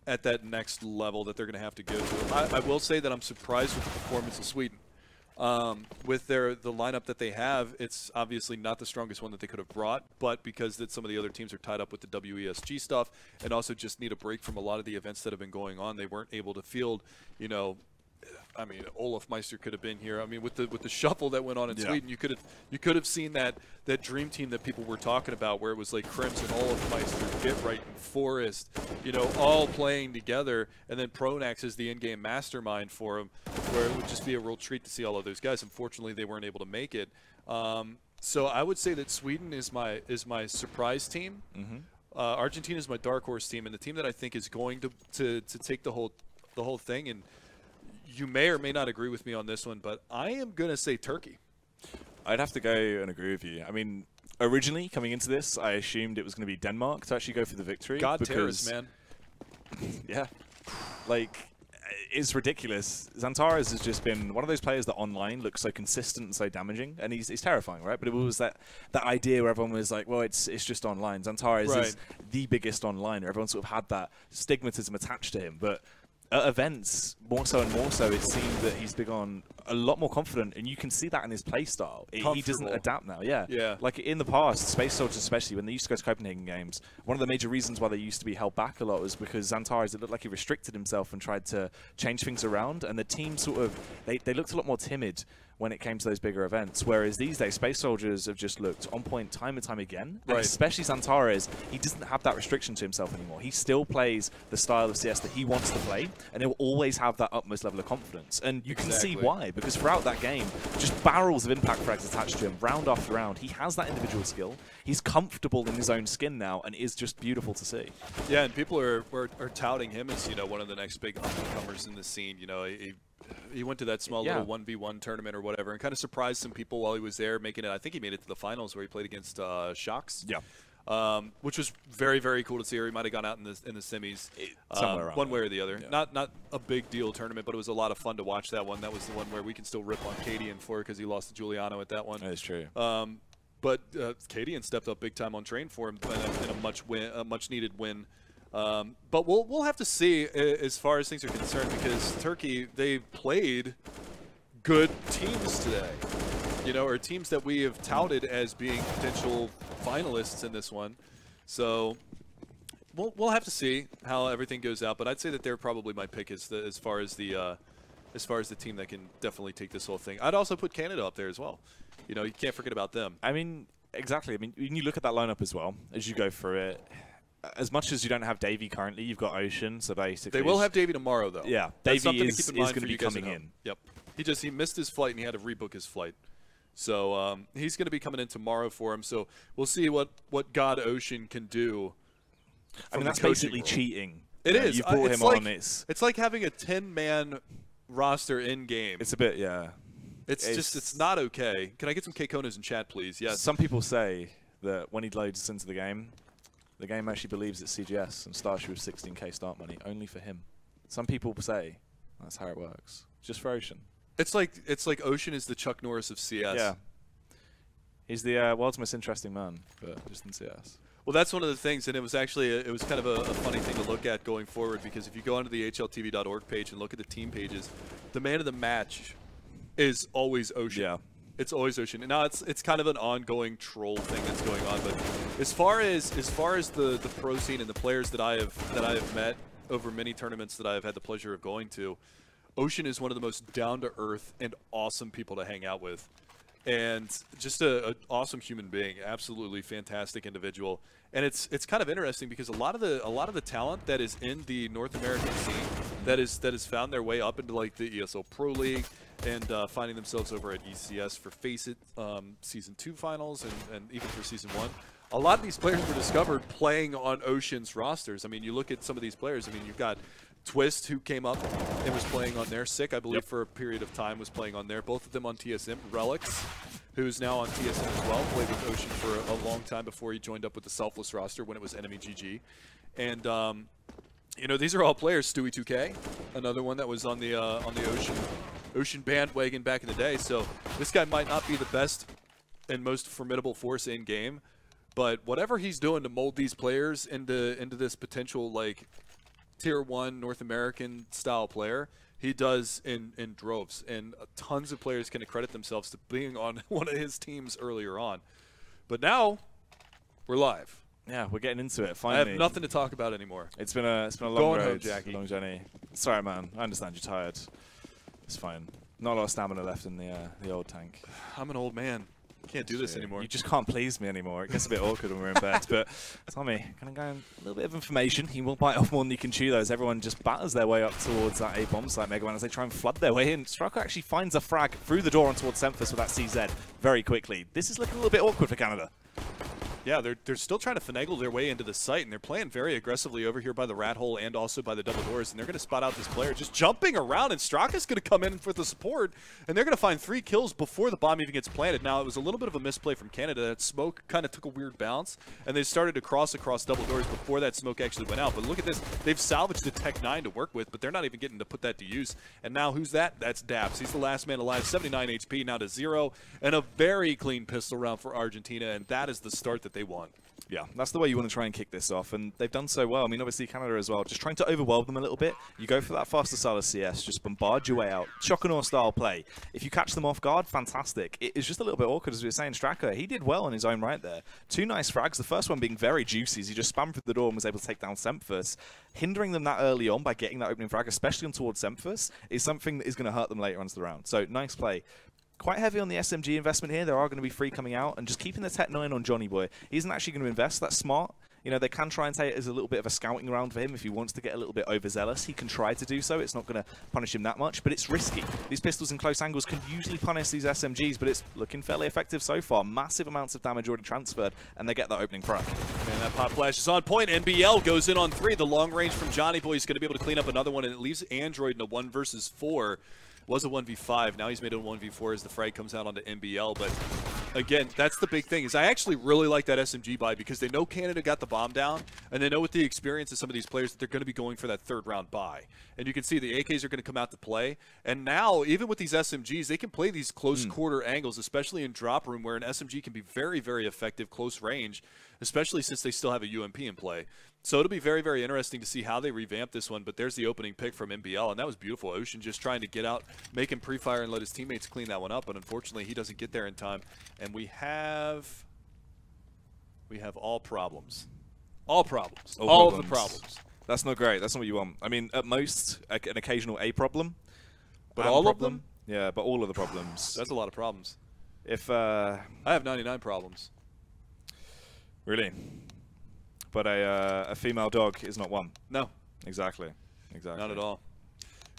at that next level that they're going to have to go to. I will say that I'm surprised with the performance of Sweden. With the lineup that they have, it's obviously not the strongest one that they could have brought, but because that some of the other teams are tied up with the WESG stuff and also just need a break from a lot of the events that have been going on, they weren't able to field, I mean, Olaf Meister could have been here. I mean, with the shuffle that went on in Sweden, you could have seen that dream team that people were talking about, where it was like Crimson, Olaf Meister, Bitright, and Forrest, all playing together, and then Pronax is the in-game mastermind for them, where it would just be a real treat to see all of those guys. Unfortunately, they weren't able to make it. So I would say that Sweden is my surprise team. Argentina is my dark horse team, and the team that I think is going to take the whole thing. And you may or may not agree with me on this one, but I am going to say Turkey. I'd have to go and agree with you. I mean, originally, coming into this, I assumed it was going to be Denmark to actually go for the victory. God terrors, man. Yeah. Like, it's ridiculous. Xantares has just been one of those players that online looks so consistent and so damaging, and he's terrifying, right? But it was that idea where everyone was like, well, it's just online. Xantares is the biggest onliner. Everyone sort of had that stigmatism attached to him, but at events, more so and more so, it seemed that he's become a lot more confident, and you can see that in his play style. He doesn't adapt now, yeah. Like in the past, Space Soldiers especially, when they used to go to Copenhagen games, one of the major reasons why they used to be held back a lot was because Xantares, it looked like he restricted himself and tried to change things around, and the team sort of, they looked a lot more timid when it came to those bigger events, whereas these days, Space Soldiers have just looked on point time and time again, and especially Xantares, he doesn't have that restriction to himself anymore. He still plays the style of CS that he wants to play, and he'll always have that utmost level of confidence, and you can see why, because throughout that game, just barrels of impact frags attached to him, round after round. He has that individual skill, he's comfortable in his own skin now, and is just beautiful to see. Yeah, and people are touting him as, one of the next big up-and-comers in the scene, He went to that small little 1v1 tournament or whatever, and kind of surprised some people while he was there, making it. I think he made it to the finals where he played against Shocks. Yeah. Which was very, very cool to see. Or he might have gone out in the semis, somewhere around one way or the other. Yeah. Not a big deal tournament, but it was a lot of fun to watch that one. That was the one where we can still rip on Cadian for because he lost to Giuliano at that one. That is true. But Cadian stepped up big time on train for him in a much needed win. But we'll have to see as far as things are concerned, because Turkey, they played good teams today, or teams that we have touted as being potential finalists in this one. So we'll have to see how everything goes out. But I'd say that they're probably my pick as far as the team that can definitely take this whole thing. I'd also put Canada up there as well. You can't forget about them. I mean, exactly. I mean, when you look at that lineup as well, as you go through it, as much as you don't have Davey currently, you've got Ocean, so basically... They will have Davey tomorrow, though. Yeah, That's Davey is going to be coming in. Yep. He missed his flight, and he had to rebook his flight. So he's going to be coming in tomorrow for him, so we'll see what God Ocean can do. I mean, that's basically cheating. It is. You brought him on. It's like having a 10-man roster in-game. It's a bit, yeah. It's not okay. Can I get some K-Konas in chat, please? Yes. Some people say that when he loads us into the game actually believes it's CGS and starts you with 16k start money, only for him. Some people say that's how it works. Just for Ocean. It's like Ocean is the Chuck Norris of CS. Yeah. He's the world's most interesting man, but just in CS. Well, that's one of the things, and it was kind of a funny thing to look at going forward, because if you go onto the HLTV.org page and look at the team pages, the man of the match is always Ocean. Yeah. It's always Ocean. And now it's kind of an ongoing troll thing that's going on. But as far as the pro scene and the players that I have met over many tournaments that I have had the pleasure of going to, Ocean is one of the most down-to-earth and awesome people to hang out with. And just an awesome human being, absolutely fantastic individual. And it's kind of interesting because a lot of the talent that is in the North American scene that has found their way up into like the ESL Pro League and finding themselves over at ECS for Face It Season 2 finals and even for Season 1. A lot of these players were discovered playing on Ocean's rosters. I mean, you look at some of these players. I mean, you've got Twist, who came up and was playing on there. Sick, I believe, for a period of time was playing on there. Both of them on TSM. Relics, who's now on TSM as well, played with Ocean for a long time before he joined up with the Selfless roster when it was Enemy GG. And, these are all players. Stewie 2K, another one that was on the Ocean bandwagon back in the day. So this guy might not be the best and most formidable force in game, but whatever he's doing to mold these players into this potential like Tier 1 North American style player, he does in droves. And tons of players can accredit themselves to being on one of his teams earlier on. But now we're live. Yeah, we're getting into it. Finally, I have nothing to talk about anymore. It's been a long Going road, home, Jackie. Long journey. Sorry, man. I understand you're tired. It's fine. Not a lot of stamina left in the old tank. I'm an old man. Can't do this anymore. You just can't please me anymore. It gets a bit awkward when we're in bed. But Tommy, going to go in a little bit of information. He will bite off more than you can chew, though, as everyone just batters their way up towards that A bomb site, Mega Man, as they try and flood their way in. Straka actually finds a frag through the door on towards Semphis with that CZ very quickly. This is looking a little bit awkward for Canada. Yeah, they're still trying to finagle their way into the site, and they're playing very aggressively over here by the rat hole and also by the double doors, and they're going to spot out this player just jumping around, and Straka's going to come in for the support, and they're going to find 3 kills before the bomb even gets planted. Now, it was a little bit of a misplay from Canada. That smoke kind of took a weird bounce, and they started to cross across double doors before that smoke actually went out. But look at this. They've salvaged the Tech 9 to work with, but they're not even getting to put that to use. And now, who's that? That's Daps. He's the last man alive, 79 HP, now to 0, and a very clean pistol round for Argentina, and that is the start that they want. Yeah, that's the way you want to try and kick this off, and they've done so well. I mean, obviously Canada as well, just trying to overwhelm them a little bit. You go for that faster style of CS, just bombard your way out. Shock and awe style play. If you catch them off guard, fantastic. It is just a little bit awkward, as we were saying. Straka, he did well on his own right there. 2 nice frags, the first one being very juicy, as he just spammed through the door and was able to take down Semphis. Hindering them that early on by getting that opening frag, especially on towards Semphis, is something that is going to hurt them later on to the round. So, nice play. Quite heavy on the SMG investment here. There are going to be 3 coming out, and just keeping the Tech 9 on Johnny Boy. He isn't actually going to invest. That's smart. You know, they can try and take it as a little bit of a scouting round for him if he wants to get a little bit overzealous. He can try to do so. It's not going to punish him that much, but it's risky. These pistols in close angles can usually punish these SMGs, but it's looking fairly effective so far. Massive amounts of damage already transferred, and they get that opening frag. And that pop flash is on point. NBL goes in on 3. The long range from Johnny Boy is going to be able to clean up another one, and it leaves Android in a 1 versus 4. Was a 1v5. Now he's made it a 1v4 as the frag comes out onto NBL. But again, that's the big thing, is I actually really like that SMG buy because they know Canada got the bomb down, and they know with the experience of some of these players that they're going to be going for that third round buy. And you can see the AKs are going to come out to play. And now, even with these SMGs, they can play these close quarter angles, especially in drop room, where an SMG can be very, very effective close range, especially since they still have a UMP in play. So it'll be very, very interesting to see how they revamp this one. But there's the opening pick from NBL, and that was beautiful. Ocean just trying to get out, make him pre-fire, and let his teammates clean that one up. But unfortunately, he doesn't get there in time. And we have all problems. All problems. All of the problems. That's not great. That's not what you want. I mean, at most, an occasional A problem. But all of them? Yeah, but all of the problems. That's a lot of problems. If I have 99 problems. Really? But a female dog is not one. No. Exactly. Exactly. Not at all.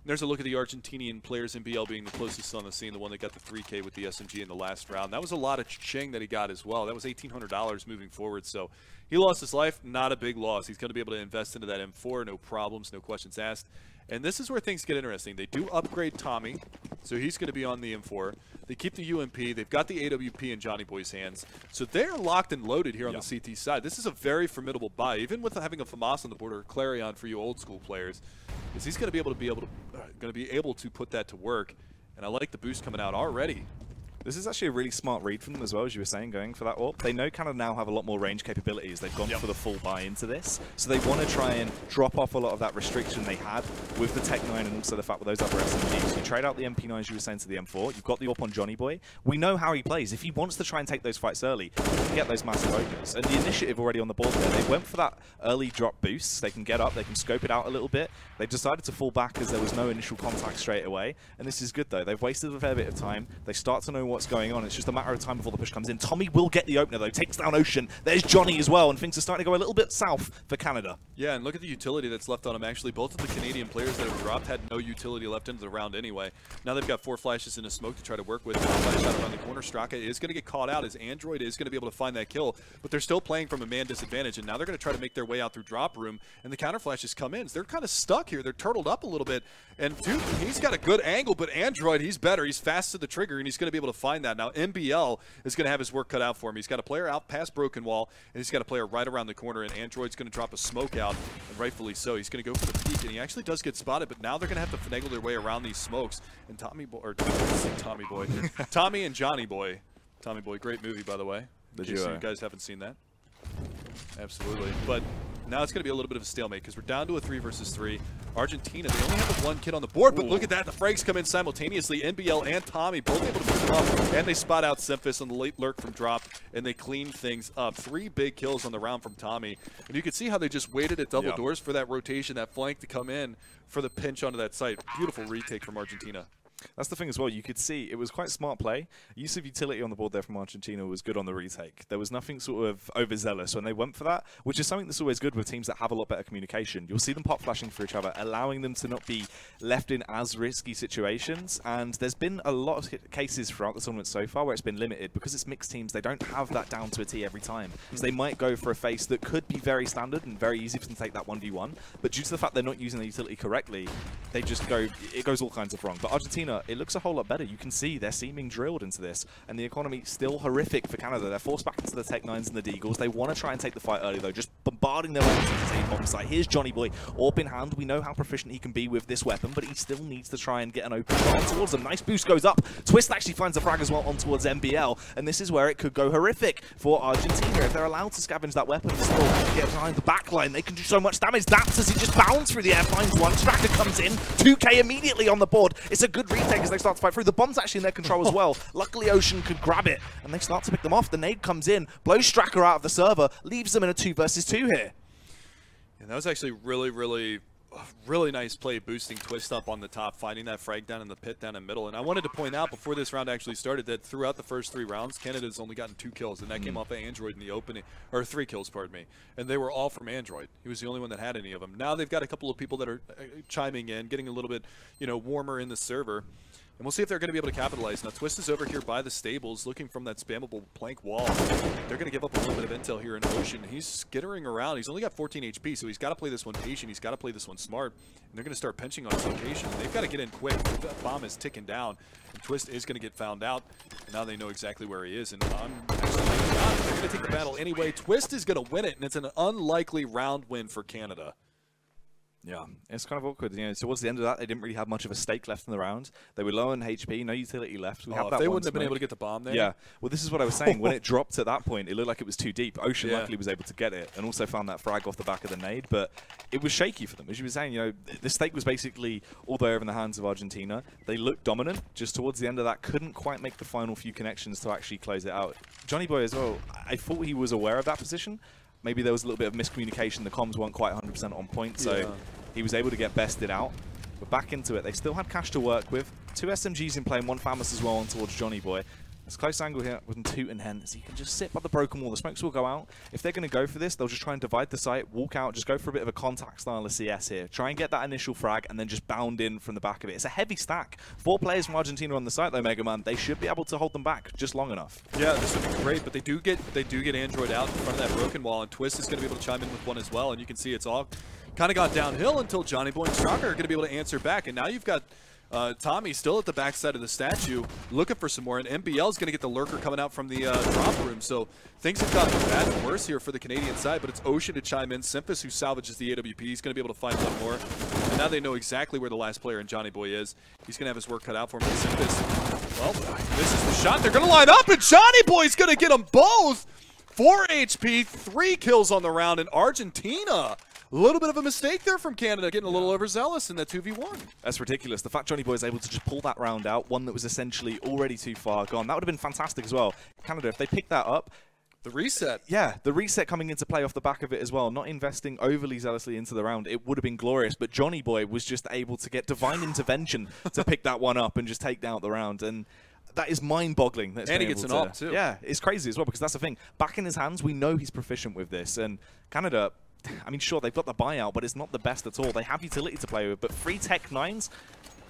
There's a look at the Argentinian players, NBL being the closest on the scene, the one that got the 3K with the SMG in the last round. That was a lot of ching that he got as well. That was $1,800 moving forward. So he lost his life, not a big loss. He's going to be able to invest into that M4, no problems, no questions asked. And this is where things get interesting. They do upgrade Tommy, so he's going to be on the M4. They keep the UMP. They've got the AWP in Johnny Boy's hands. So they're locked and loaded here on the CT side. This is a very formidable buy, even with having a FAMAS on the board or a Clarion for you old school players, because he's going to be able to put that to work. And I like the boost coming out already. This is actually a really smart read from them as well, as you were saying, going for that AWP. They know Canada now have a lot more range capabilities. They've gone for the full buy into this. So they want to try and drop off a lot of that restriction they had with the Tech 9 and also the fact with those other SMGs. You trade out the MP9s you were saying to the M4. You've got the AWP on Johnny Boy. We know how he plays. If he wants to try and take those fights early, he can get those massive ogres. And the initiative already on the board there, they went for that early drop boost. They can get up, they can scope it out a little bit. They decided to fall back as there was no initial contact straight away. And this is good though. They've wasted a fair bit of time. They start to know what's going on. It's just a matter of time before the push comes in. Tommy will get the opener though, takes down Ocean. There's Johnny as well, and things are starting to go a little bit south for Canada. Yeah, and look at the utility that's left on him. Actually, both of the Canadian players that have dropped had no utility left into the round anyway. Now they've got 4 flashes in a smoke to try to work with. Flash out around the corner. Straka is going to get caught out as Android is going to be able to find that kill, but they're still playing from a man disadvantage, and now they're going to try to make their way out through drop room, and the counter flashes come in. So they're kind of stuck here. They're turtled up a little bit, and dude, he's got a good angle, but Android, he's better. He's fast to the trigger, and he's going to be able to find that. Now NBL is going to have his work cut out for him. He's got a player out past Broken Wall, and he's got a player right around the corner, and Android's going to drop a smoke out, and rightfully so. He's going to go for the peek, and he actually does get spotted, but now they're going to have to finagle their way around these smokes. And Tommy and Johnny Boy. Tommy Boy, great movie, by the way. In case you guys haven't seen that. Absolutely. But now it's going to be a little bit of a stalemate because we're down to a 3 versus 3. Argentina, they only have the 1 kid on the board, but look at that. The frags come in simultaneously. NBL and Tommy both able to push them up, and they spot out Semphis on the late lurk from drop, and they clean things up. 3 big kills on the round from Tommy. And you can see how they just waited at double doors for that rotation, that flank to come in for the pinch onto that site. Beautiful retake from Argentina. That's the thing as well. You could see it was quite smart play. Use of utility on the board there from Argentina was good on the retake. There was nothing sort of overzealous when they went for that, which is something that's always good with teams that have a lot better communication. You'll see them pop flashing for each other, allowing them to not be left in as risky situations. And there's been a lot of cases throughout the tournament so far where it's been limited because it's mixed teams. They don't have that down to a T every time. So they might go for a face that could be very standard and very easy for them to take that 1v1. But due to the fact they're not using the utility correctly, they just go, it goes all kinds of wrong. But Argentina, it looks a whole lot better. You can see they're seeming drilled into this, and the economy still horrific for Canada. They're forced back into the Tech 9s and the Deagles. They want to try and take the fight early though, just bombarding their weapons into the bomb site. Here's Johnny Boy, AWP in hand. We know how proficient he can be with this weapon, but he still needs to try and get an open shot on towards them. Nice boost goes up. Twist actually finds the frag as well on towards NBL, and this is where it could go horrific for Argentina. If they're allowed to scavenge that weapon and still get behind the back line, they can do so much damage. Daps as he just bounds through the air, finds one. Straka comes in, 2K immediately on the board. It's a good retake as they start to fight through. The bomb's actually in their control as well. Luckily, Ocean could grab it, and they start to pick them off. The nade comes in, blows Straka out of the server, leaves them in a 2 versus 2 here. And that was actually really nice play, boosting Twist up on the top, finding that frag down in the pit down in the middle. And I wanted to point out before this round actually started that throughout the first 3 rounds, Canada's only gotten 2 kills, and that came off of Android in the opening, or 3 kills, pardon me. And they were all from Android. He was the only one that had any of them. Now they've got a couple of people that are chiming in, getting a little bit, warmer in the server. And we'll see if they're going to be able to capitalize. Now, Twist is over here by the stables looking from that spammable plank wall. They're going to give up a little bit of intel here in Ocean. He's skittering around. He's only got 14 HP, so he's got to play this one patient. He's got to play this one smart. And they're going to start pinching on his location. They've got to get in quick. That bomb is ticking down. And Twist is going to get found out. And now they know exactly where he is. And actually, they're going to take the battle anyway. Twist is going to win it, and it's an unlikely round win for Canada. Yeah, it's kind of awkward. You know, towards the end of that, they didn't really have much of a stake left in the round. They were low on HP, no utility left. We have that if they one wouldn't have been smoke. able to get the bomb there. Yeah, well, this is what I was saying. When it dropped at that point, it looked like it was too deep. Ocean Yeah. luckily was able to get it and also found that frag off the back of the nade, but it was shaky for them. As you were saying, you know, the stake was basically all the way over in the hands of Argentina. They looked dominant. Just towards the end of that, couldn't quite make the final few connections to actually close it out. Johnny Boy as well, I thought he was aware of that position. Maybe there was a little bit of miscommunication. The comms weren't quite 100% on point, so he was able to get bested out. But back into it, they still had cash to work with. 2 SMGs in play and 1 Famous as well on towards Johnny Boy. It's a close angle here with Toot and Hen, so you can just sit by the broken wall. The smokes will go out. If they're going to go for this, they'll just try and divide the site, walk out, just go for a bit of a contact style of CS here. Try and get that initial frag and then just bound in from the back of it. It's a heavy stack. 4 players from Argentina on the site though, Mega Man. They should be able to hold them back just long enough. Yeah, this would be great, but they do get Android out in front of that broken wall, and Twist is going to be able to chime in with one as well, and you can see it's all kind of gone downhill until Johnny Boy and Stronger are going to be able to answer back, and now you've got Tommy still at the backside of the statue looking for some more, and MBL is going to get the lurker coming out from the drop room, so things have gotten bad and worse here for the Canadian side, but it's Ocean to chime in. Simphus, who salvages the AWP, he's going to be able to find one more, and now they know exactly where the last player in Johnny Boy is. He's going to have his work cut out for him. Simphus, well, this is the shot. They're going to line up, and Johnny Boy's going to get them both. 4 HP, 3 kills on the round in Argentina. A little bit of a mistake there from Canada, getting a little overzealous in that 2v1. That's ridiculous. The fact Johnny Boy is able to just pull that round out, one that was essentially already too far gone, that would have been fantastic as well. Canada, if they pick that up, the reset. Yeah, the reset coming into play off the back of it as well, not investing overly zealously into the round, it would have been glorious, but Johnny Boy was just able to get divine intervention to pick that one up and just take down the round, and that is mind-boggling. And he gets an op too. Yeah, it's crazy as well, because that's the thing. Back in his hands, we know he's proficient with this, and Canada, I mean, sure, they've got the buyout, but it's not the best at all. They have utility to play with, but 3 Tech 9s,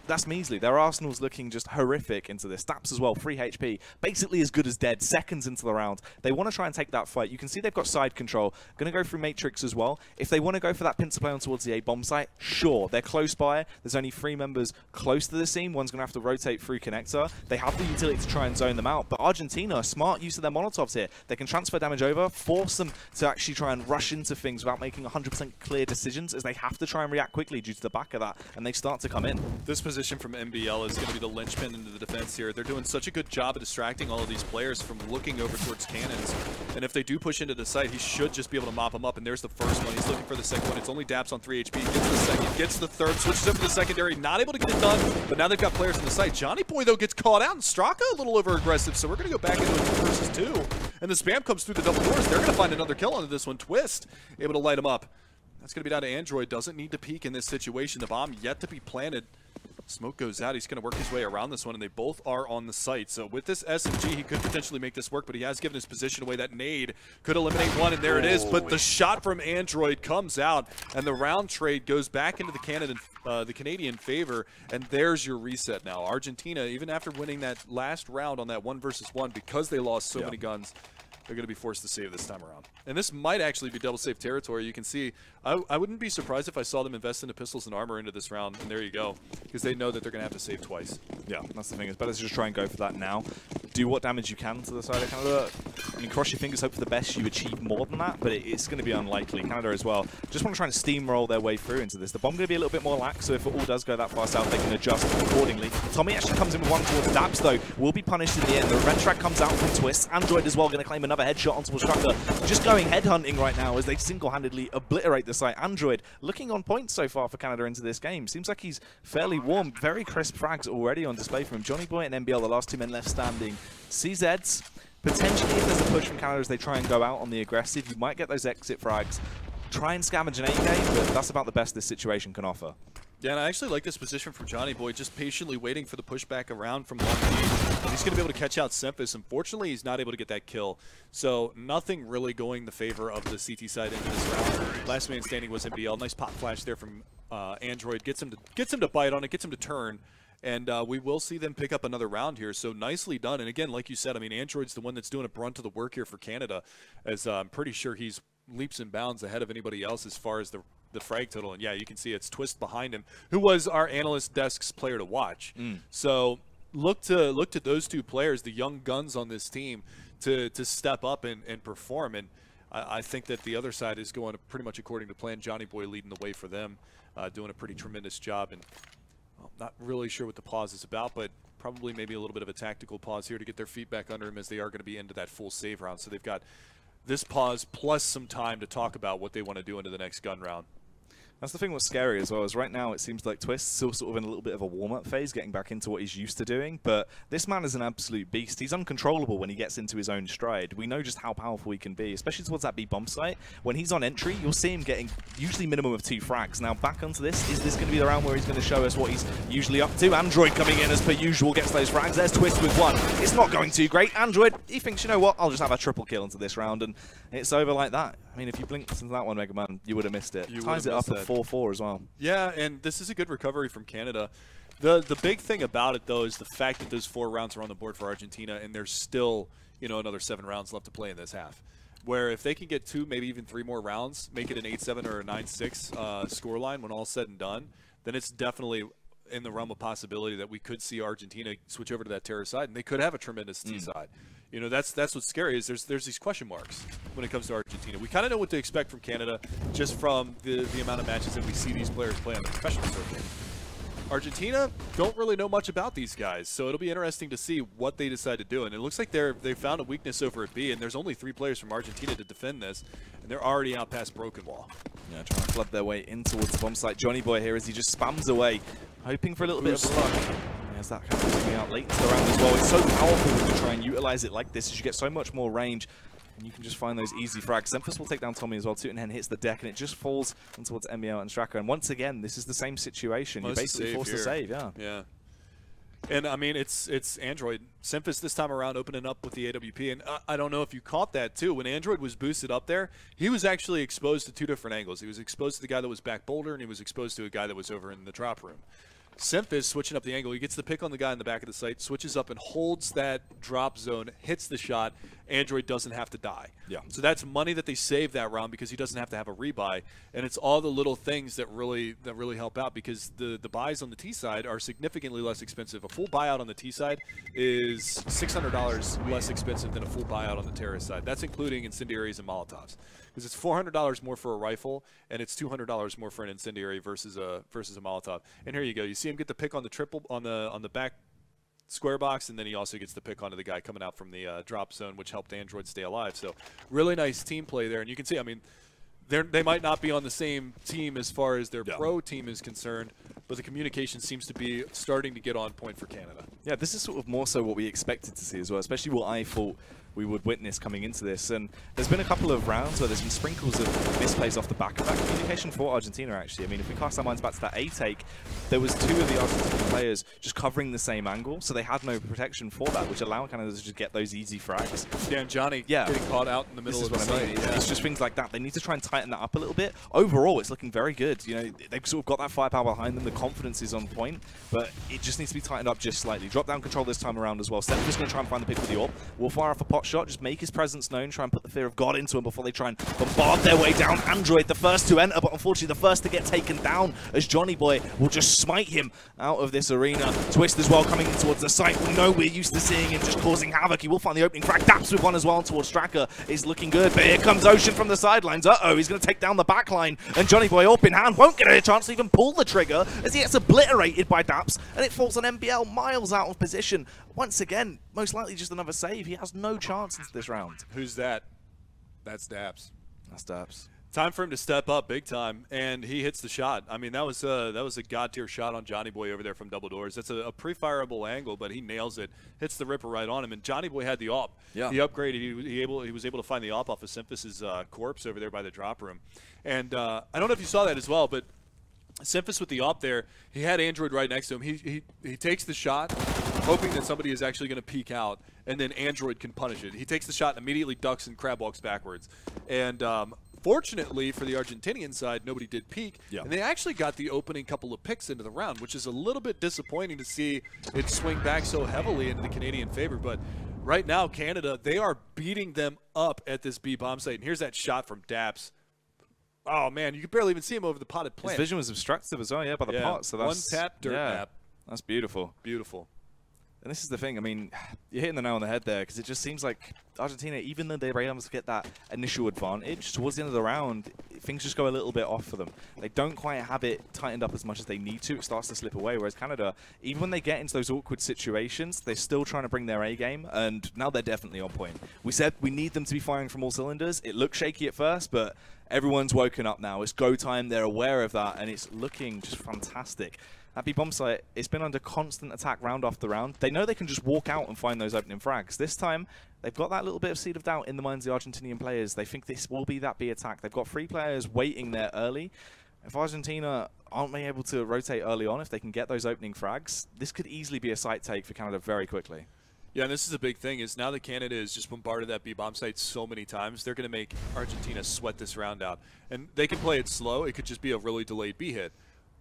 that's measly. Their arsenal's looking just horrific into this. Staps as well, 3 HP, basically as good as dead, seconds into the round. They want to try and take that fight. You can see they've got side control. Going to go through Matrix as well. If they want to go for that pincer play on towards the A-bomb site, sure. They're close by. There's only 3 members close to the scene. One's going to have to rotate through connector. They have the utility to try and zone them out, but Argentina, smart use of their Molotovs here. They can transfer damage over, force them to actually try and rush into things without making 100% clear decisions, as they have to try and react quickly due to the back of that, and they start to come in. This position from MBL is going to be the linchpin into the defense here. They're doing such a good job of distracting all of these players from looking over towards cannons. And if they do push into the site, he should just be able to mop them up. And there's the first one. He's looking for the second one. It's only Daps on 3 HP. Gets the second, gets the third, switches over to the secondary. Not able to get it done, but now they've got players in the site. Johnny Boy, though, gets caught out, and Straka a little over-aggressive. So we're going to go back into a 2 versus 2. And the spam comes through the double doors. They're going to find another kill onto this one. Twist able to light him up. That's going to be down to Android. Doesn't need to peek in this situation. The bomb yet to be planted. Smoke goes out. He's going to work his way around this one, and they both are on the site. So with this SMG, he could potentially make this work, but he has given his position away. That nade could eliminate one, and there it is. But the shot from Android comes out, and the round trade goes back into the Canadian favor, and there's your reset now. Argentina, even after winning that last round on that 1 versus 1, because they lost so many guns, they're going to be forced to save this time around. And this might actually be double safe territory. You can see, I wouldn't be surprised if I saw them invest into pistols and armor into this round, and there you go, because they know that they're going to have to save twice. Yeah, that's the thing. It's better to just try and go for that now. Do what damage you can to the side of Canada. I mean, cross your fingers, hope for the best. You achieve more than that, but it's going to be unlikely. Canada as well just want to try and steamroll their way through into this. The bomb going to be a little bit more lax, so if it all does go that far south, they can adjust accordingly. Tommy actually comes in with one towards Daps, though. Will be punished in the end. The revenge track comes out from Twist. Android as well going to claim another headshot onto Strucker. Just going headhunting right now as they single-handedly obliterate the site. Android looking on point so far for Canada into this game. Seems like he's fairly warm. Very crisp frags already on display from Johnny Boy and MBL, the last 2 men left standing. CZs, potentially if there's a push from Canada as they try and go out on the aggressive, you might get those exit frags. Try and scavenge an 8K, but that's about the best this situation can offer. Yeah, and I actually like this position from Johnny Boy, just patiently waiting for the pushback around from 1B. And he's going to be able to catch out Simphus. Unfortunately, he's not able to get that kill. So nothing really going the favor of the CT side into this round. Last man standing was MBL. Nice pop flash there from Android. Gets him to bite on it, gets him to turn. And we will see them pick up another round here. So nicely done. And again, like you said, I mean, Android's the one that's doing a brunt of the work here for Canada, as I'm pretty sure he's leaps and bounds ahead of anybody else as far as the frag total. And yeah, you can see it's Twist behind him, who was our analyst desk's player to watch. So look to those two players, the young guns on this team, to step up and perform. And I think that the other side is going pretty much according to plan. Johnny Boy leading the way for them, doing a pretty tremendous job. And not really sure what the pause is about, but probably maybe a little bit of a tactical pause here to get their feet back under him, as they are going to be into that full save round. So they've got this pause plus some time to talk about what they want to do into the next gun round. That's the thing what's scary as well, is right now it seems like Twist's still sort of in a little bit of a warm-up phase, getting back into what he's used to doing, but this man is an absolute beast. He's uncontrollable when he gets into his own stride. We know just how powerful he can be, especially towards that B bomb site. When he's on entry, you'll see him getting usually minimum of 2 frags. Now back onto this, is this going to be the round where he's going to show us what he's usually up to? Android coming in as per usual, gets those frags. There's Twist with 1. It's not going too great. Android, he thinks, you know what, I'll just have a triple kill into this round, and it's over like that. I mean, if you blinked into that one, Mega Man, you would have missed it. Ties it up at 4-4 as well. Yeah, and this is a good recovery from Canada. The big thing about it, though, is the fact that those 4 rounds are on the board for Argentina, and there's still, you know, another 7 rounds left to play in this half. Where if they can get 2, maybe even 3 more rounds, make it an 8-7 or a 9-6 scoreline when all's said and done, then it's definitely in the realm of possibility that we could see Argentina switch over to that terror side, and they could have a tremendous T side. You know, that's what's scary, is there's these question marks when it comes to Argentina. We kind of know what to expect from Canada just from the amount of matches that we see these players play on the professional circuit. Argentina don't really know much about these guys, so it'll be interesting to see what they decide to do. And it looks like they found a weakness over at B, and there's only 3 players from Argentina to defend this, and they're already out past Broken Wall. Yeah, trying to flood their way in towards the bomb site. Johnny Boy here as he just spams away, hoping for a little bit of luck. There's that kind of coming out late into the round as well. It's so powerful when you try and utilize it like this, as you get so much more range, and you can just find those easy frags. Semphis will take down Tommy as well. Tootenhen hits the deck, and it just falls in towards MBL and Straka. And once again, this is the same situation. You're basically forced to save, yeah. Yeah. And, I mean, it's Android. Semphis this time around opening up with the AWP. And I don't know if you caught that, too. When Android was boosted up there, he was actually exposed to 2 different angles. He was exposed to the guy that was back boulder, and he was exposed to a guy that was over in the drop room. Semphis switching up the angle. He gets the pick on the guy in the back of the site, switches up and holds that drop zone, hits the shot. Android doesn't have to die. Yeah. So that's money that they save that round because he doesn't have to have a rebuy. And it's all the little things that really help out, because the buys on the T side are significantly less expensive. A full buyout on the T side is $600 less expensive than a full buyout on the terrorist side. That's including incendiaries and Molotovs. Because it's $400 more for a rifle, and it's $200 more for an incendiary versus a Molotov. And here you go. You see him get the pick on the triple on the back square box, and then he also gets the pick onto the guy coming out from the drop zone, which helped Android stay alive. So really nice team play there. And you can see, I mean, they might not be on the same team as far as their pro team is concerned, but the communication seems to be starting to get on point for Canada. Yeah, this is sort of more so what we expected to see as well, especially what I thought we would witness coming into this. And there's been a couple of rounds where there's been sprinkles of misplays off the back of that communication for Argentina, actually. I mean, if we cast our minds back to that A take, there was 2 of the Argentine players just covering the same angle, so they had no protection for that, which allowed Canada to just get those easy frags. Dan Johnny getting caught out in the middle of the site. It's just things like that. They need to try and tighten that up a little bit. Overall, it's looking very good. You know, they've sort of got that firepower behind them. The confidence is on point, but it just needs to be tightened up just slightly. Drop down control this time around as well. Steph is going to try and find the pick with the AWP. We'll fire off a pot shot, just make his presence known, try and put the fear of God into him before they try and bombard their way down. Android, the first to enter, but unfortunately the first to get taken down, as Johnny Boy will just smite him out of this arena. Twist as well coming in towards the site. We know we're used to seeing him just causing havoc. He will find the opening frag. Daps with 1 as well towards Straka. Is looking good, but here comes Ocean from the sidelines. Uh-oh, he's going to take down the back line, and Johnny Boy up in hand won't get a chance to even pull the trigger as he gets obliterated by Daps, and it falls on MBL miles out of position. Once again, most likely just another save. He has no chance into this round. Who's that? That's Daps. That's Daps. Time for him to step up big time, and he hits the shot. I mean, that was a god-tier shot on Johnny Boy over there from double doors. That's a pre-fireable angle, but he nails it, hits the ripper right on him, and Johnny Boy had the AWP. Yeah. He upgraded. He was able to find the AWP off of Semphis's corpse over there by the drop room. And I don't know if you saw that as well, but Semphis with the AWP there, he had Android right next to him. He takes the shot, hoping that somebody is actually going to peek out, and then Android can punish it. He takes the shot and immediately ducks and crab walks backwards. And Unfortunately for the Argentinian side, nobody did peek, Yeah. and they actually got the opening couple of picks into the round, which is a little bit disappointing to see it swing back so heavily into the Canadian favor. But right now, Canada, they are beating them up at this B bomb site. And here's that shot from Daps. Oh, man, you could barely even see him over the potted plant. His vision was obstructive as well, yeah, by the pot. So that's, one tap, dirt map. That's beautiful. Beautiful. And this is the thing, I mean, you're hitting the nail on the head there, because it just seems like Argentina, even though they were able to get that initial advantage, towards the end of the round, things just go a little bit off for them. They don't quite have it tightened up as much as they need to. It starts to slip away, whereas Canada, even when they get into those awkward situations, they're still trying to bring their A game, and now they're definitely on point. We said we need them to be firing from all cylinders. It looked shaky at first, but everyone's woken up now. It's go time. They're aware of that, and it's looking just fantastic. That B-bomb site, it's been under constant attack round after round. They know they can just walk out and find those opening frags. This time, they've got that little bit of seed of doubt in the minds of the Argentinian players. They think this will be that B attack. They've got 3 players waiting there early. If Argentina aren't able to rotate early on, if they can get those opening frags, this could easily be a site take for Canada very quickly. Yeah, and this is a big thing, is now that Canada has just bombarded that B-bomb site so many times, they're going to make Argentina sweat this round out. And they can play it slow. It could just be a really delayed B hit.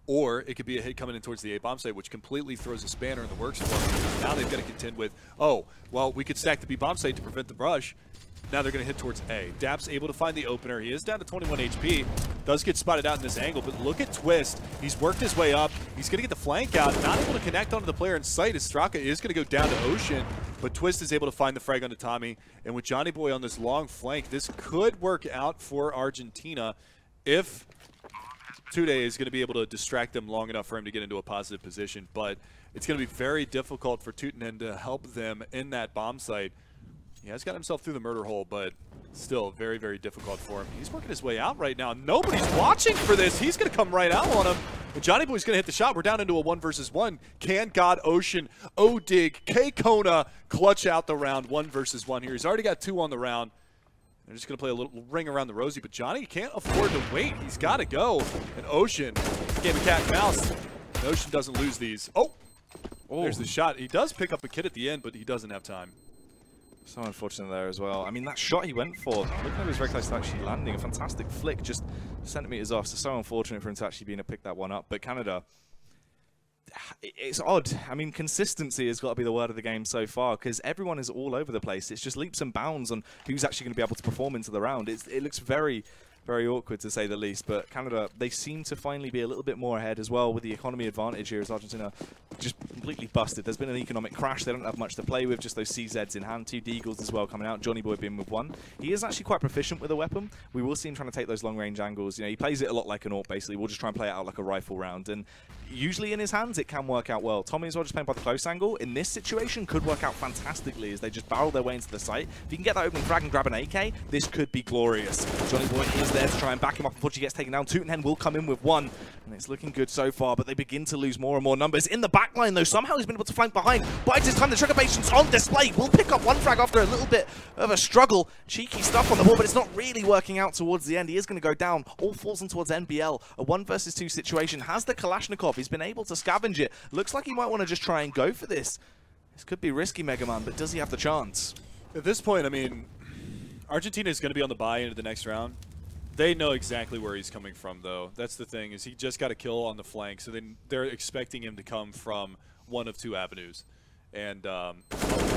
Or it could be a hit coming in towards the A-bomb site, which completely throws a spanner in the works for them. Now they've got to contend with, oh, well, we could stack the B-bomb site to prevent the rush. Now they're going to hit towards A. Daps able to find the opener. He is down to 21 HP. Does get spotted out in this angle, but look at Twist. He's worked his way up. He's going to get the flank out. Not able to connect onto the player in sight. As Straka is going to go down to Ocean, but Twist is able to find the frag onto Tommy. And with Johnny Boy on this long flank, this could work out for Argentina if Tude is going to be able to distract them long enough for him to get into a positive position. But it's going to be very difficult for Tutunen to help them in that bomb site. He has got himself through the murder hole, but still very, very difficult for him. He's working his way out right now. Nobody's watching for this. He's going to come right out on him. And Johnny Boy's going to hit the shot. We're down into a 1 versus 1. Can God, Ocean, O-Dig, K-Kona clutch out the round 1 versus 1 here. He's already got 2 on the round. They're just going to play a little ring around the rosy, but Johnny can't afford to wait. He's got to go. And Ocean, game of cat and mouse. And Ocean doesn't lose these. Oh, there's the shot. He does pick up a kid at the end, but he doesn't have time. So unfortunate there as well. I mean, that shot he went for, looked like he was very close to actually landing. A fantastic flick, just centimeters off. So unfortunate for him to actually be able to pick that one up. But Canada, it's odd. I mean, consistency has got to be the word of the game so far, because everyone is all over the place. It's just leaps and bounds on who's actually going to be able to perform into the round. It looks very, very awkward, to say the least. But Canada, they seem to finally be a little bit more ahead as well with the economy advantage here, as Argentina just completely busted. There's been an economic crash. They don't have much to play with, just those CZs in hand. 2 Deagles as well coming out. Johnny Boy being with 1. He is actually quite proficient with a weapon. We will see him trying to take those long-range angles. You know, he plays it a lot like an AWP, basically. We'll just try and play it out like a rifle round. And usually in his hands, it can work out well. Tommy as well, just playing by the close angle. In this situation, could work out fantastically as they just barrel their way into the site. If you can get that opening frag and grab an AK, this could be glorious. Johnny Boy is there to try and back him up before he gets taken down. Tutenhen will come in with 1, and it's looking good so far, but they begin to lose more and more numbers. In the back line, though, somehow he's been able to flank behind. Bides his time, the trigger patience on display. Will pick up 1 frag after a little bit of a struggle. Cheeky stuff on the ball, but it's not really working out towards the end. He is going to go down. All falls in towards NBL. A 1 versus 2 situation. Has the Kalashnikov. He's been able to scavenge it. Looks like he might want to just try and go for this. This could be risky, Mega Man, but does he have the chance? At this point, I mean, Argentina is going to be on the bye into the next round. They know exactly where he's coming from, though. That's the thing, is he just got a kill on the flank, so then they're expecting him to come from one of 2 avenues. And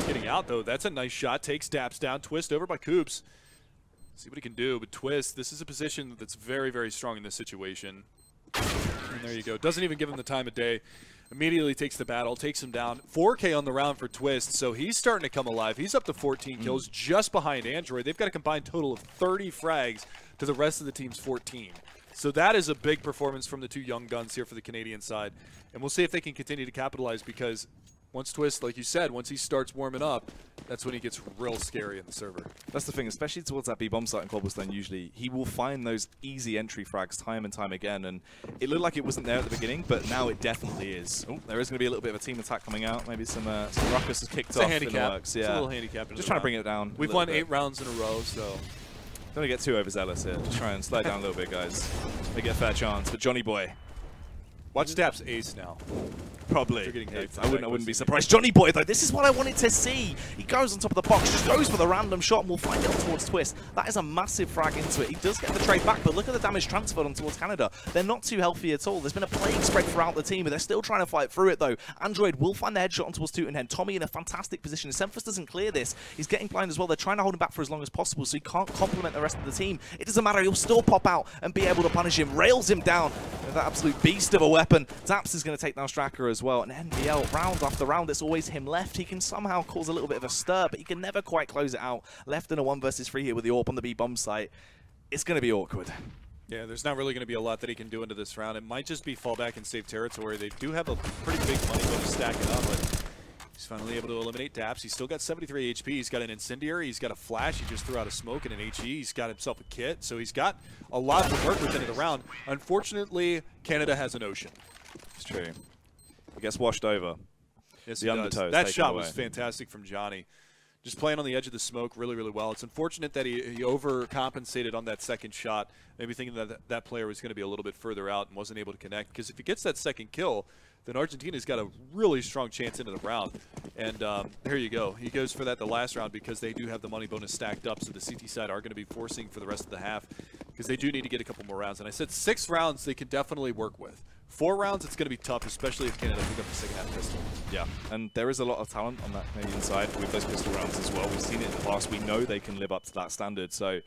getting out, though, that's a nice shot. Takes Daps down. Twist over by Coops. See what he can do. But Twist, this is a position that's very, very strong in this situation. And there you go. Doesn't even give him the time of day. Immediately takes the battle, takes him down. 4K on the round for Twist, so he's starting to come alive. He's up to 14 kills just behind Android. They've got a combined total of 30 frags to the rest of the team's 14. So that is a big performance from the 2 young guns here for the Canadian side. And we'll see if they can continue to capitalize, because once Twist, like you said, once he starts warming up, that's when he gets real scary in the server. That's the thing, especially towards that B-bomb site in Cobblestone, usually he will find those easy entry frags time and time again, and it looked like it wasn't there at the beginning, but now it definitely is. Oh, there is going to be a little bit of a team attack coming out. Maybe some ruckus has kicked off in the works. Yeah. It's a little handicap. Just trying to bring it down. We've won 8 rounds in a row, so don't get too overzealous here. Just try and slow down a little bit, guys. They get a fair chance. But Johnny Boy. Watch Daps ace now. Probably. I wouldn't be surprised. Johnny Boy, though, this is what I wanted to see. He goes on top of the box, just goes for the random shot, and we'll find it on towards Twist. That is a massive frag into it. He does get the trade back, but look at the damage transferred on towards Canada. They're not too healthy at all. There's been a plague spread throughout the team, but they're still trying to fight through it, though. Android will find the headshot on towards Tootenhead. Tommy in a fantastic position. Semfus doesn't clear this. He's getting blind as well. They're trying to hold him back for as long as possible, so he can't complement the rest of the team. It doesn't matter. He'll still pop out and be able to punish him. Rails him down with that absolute beast of a weapon. Zaps is going to take down Stracker as well. And NBL, round after round, it's always him left. He can somehow cause a little bit of a stir, but he can never quite close it out. Left in a 1 versus 3 here with the AWP on the B bomb site. It's going to be awkward. Yeah, there's not really going to be a lot that he can do into this round. It might just be fall back and save territory. They do have a pretty big money bonus stacking up, but he's finally able to eliminate Daps. He's still got 73 HP. He's got an Incendiary. He's got a Flash. He just threw out a Smoke and an HE. He's got himself a kit. So he's got a lot to work with into the round. Unfortunately, Canada has an Ocean. It's true. He gets washed over. Yes, the he does. undertow That shot was fantastic from Johnny. Just playing on the edge of the smoke really, really well. It's unfortunate that he overcompensated on that second shot, maybe thinking that that player was going to be a little bit further out and wasn't able to connect. Because if he gets that second kill, then Argentina's got a really strong chance into the round. And there you go. He goes for that the last round because they do have the money bonus stacked up, so the CT side are going to be forcing for the rest of the half because they do need to get a couple more rounds. And I said 6 rounds they can definitely work with. 4 rounds, it's going to be tough, especially if Canada pick up the second half pistol. Yeah, and there is a lot of talent on that Canadian side with those pistol rounds as well. We've seen it in the past. We know they can live up to that standard. So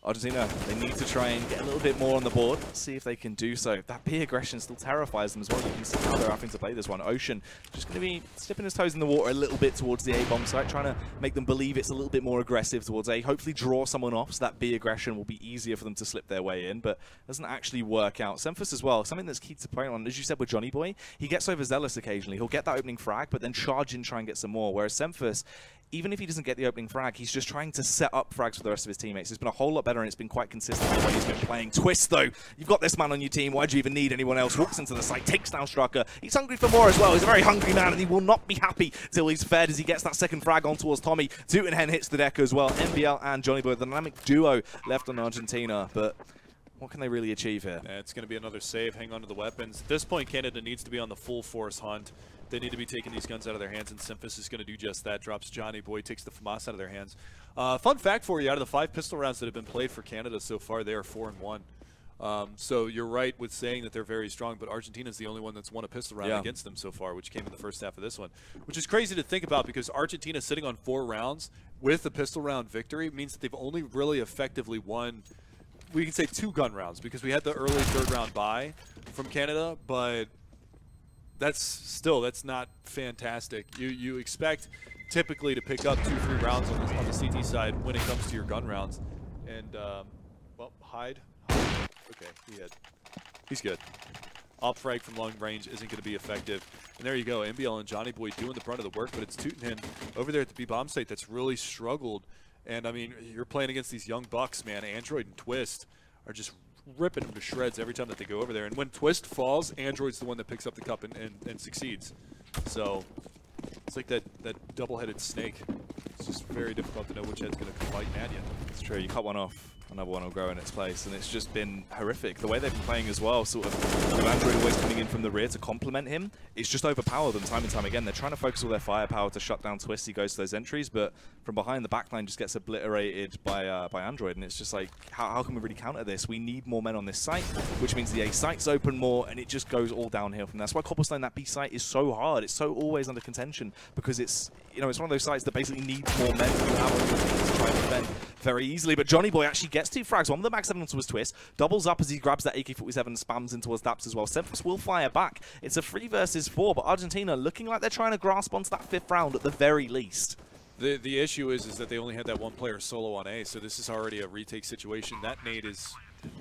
Argentina, they need to try and get a little bit more on the board, see if they can do so. That B aggression still terrifies them as well. You can see how they're having to play this one. Ocean just going to be dipping his toes in the water a little bit towards the A-bomb site, trying to make them believe it's a little bit more aggressive towards A. Hopefully draw someone off so that B aggression will be easier for them to slip their way in, but doesn't actually work out. Semfus as well, something that's key to play on. As you said with Johnny Boy, he gets overzealous occasionally. He'll get that opening frag, but then charge in, try and get some more. Whereas Semfus, even if he doesn't get the opening frag, he's just trying to set up frags for the rest of his teammates. It's been a whole lot better, and it's been quite consistent the way he's been playing. Twist, though, you've got this man on your team. Why do you even need anyone else? Walks into the site, takes down Strucker. He's hungry for more as well. He's a very hungry man, and he will not be happy till he's fed as he gets that second frag on towards Tommy. Tootenhead hits the deck as well. NBL and Johnny Boy, the dynamic duo left on Argentina, but what can they really achieve here? Yeah, it's going to be another save. Hang on to the weapons. At this point, Canada needs to be on the full force hunt. They need to be taking these guns out of their hands, and Semfus is going to do just that. Drops Johnny Boy, takes the FAMAS out of their hands. Fun fact for you, out of the 5 pistol rounds that have been played for Canada so far, they are 4-1. So you're right with saying that they're very strong, but Argentina's the only one that's won a pistol round against them so far, which came in the first half of this one. Which is crazy to think about because Argentina sitting on 4 rounds with a pistol round victory means that they've only really effectively won, we can say 2 gun rounds because we had the early 3rd round bye from Canada, but that's not fantastic. You expect typically to pick up 2-3 rounds on the CT side when it comes to your gun rounds. And, well, Hyde. Okay, he's good. Op frag from long range isn't going to be effective. And there you go, NBL and Johnny Boy doing the brunt of the work, but it's Tootenhead over there at the B-bomb site that's really struggled. And, I mean, you're playing against these young bucks, man. Android and Twist are just ripping them to shreds every time that they go over there. And when Twist falls, Android's the one that picks up the cup and succeeds. So it's like that double-headed snake. It's just very difficult to know which head's going to come biting at you. It's true. You cut one off, another one will grow in its place, and it's just been horrific. The way they've been playing as well, sort of, with Android always coming in from the rear to complement him, it's just overpowered them time and time again. They're trying to focus all their firepower to shut down Twist. He goes to those entries, but from behind, the backline just gets obliterated by Android, and it's just like, how can we really counter this? We need more men on this site, which means the A site's open more, and it just goes all downhill from there. That's why Cobblestone, that B site, is so hard. It's so always under contention, because it's, you know, it's one of those sites that basically needs more men to have on your team to try and defend very easily. But Johnny Boy actually gets 2 frags. One of the Mag 7 onto his Twist, doubles up as he grabs that AK-47 and spams in towards Daps as well. Semfus will fire back. It's a 3 versus 4, but Argentina looking like they're trying to grasp onto that 5th round at the very least. The issue is that they only had that one player solo on A, so this is already a retake situation. That nade is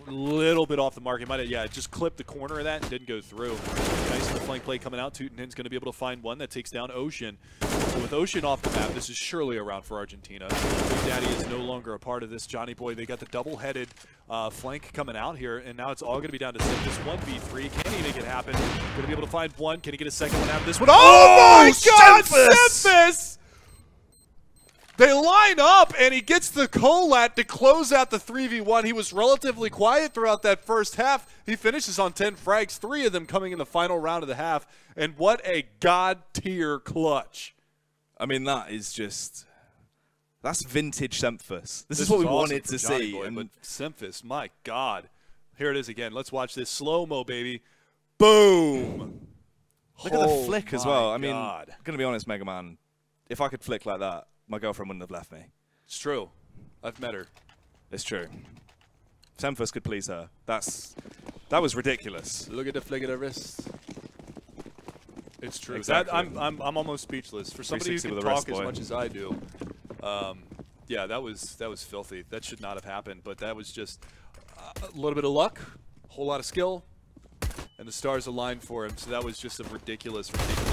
a little bit off the mark. It might have, yeah, it just clipped the corner of that and didn't go through. Nice little flank play coming out. Tootenhead's going to be able to find one that takes down Ocean. So with Ocean off the map, this is surely a round for Argentina. Big Daddy is no longer a part of this. Johnny Boy, they got the double-headed flank coming out here, and now it's all going to be down to Semfus. 1v3. Can he make it happen? Going to be able to find one. Can he get a second one out of this one? Oh my God, Semfus! They line up, and he gets the Colat to close out the 3v1. He was relatively quiet throughout that first half. He finishes on 10 frags, 3 of them coming in the final round of the half. And what a god-tier clutch. I mean, that is just... That's vintage Semphis. This is what we wanted to see. But Semphis, my God. Here it is again. Let's watch this. Slow-mo, baby. Boom. Look at the flick as well. I mean, I'm going to be honest, Mega Man. If I could flick like that, my girlfriend wouldn't have left me. It's true. I've met her. It's true. Semphis could please her. That was ridiculous. Look at the flick of the wrist. It's true. Exactly. I'm almost speechless. For somebody who can talk as much as I do, yeah, that was filthy. That should not have happened. But that was just a little bit of luck, a whole lot of skill, and the stars aligned for him. So that was just a ridiculous play.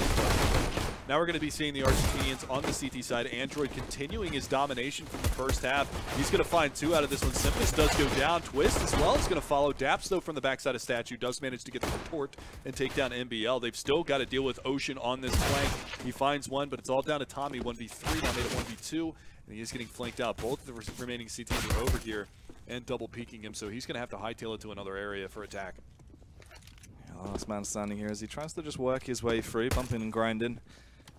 Now we're going to be seeing the Argentinians on the CT side. Android continuing his domination from the first half. He's going to find 2 out of this one. Semphis does go down. Twist as well is going to follow. Daps, though, from the backside of Statue, does manage to get the retort and take down NBL. They've still got to deal with Ocean on this flank. He finds one, but it's all down to Tommy. 1v3, now made it 1v2, and he is getting flanked out. Both of the remaining CTs are over here and double peeking him, so he's going to have to hightail it to another area for attack. Last man standing here as he tries to just work his way through, bumping and grinding.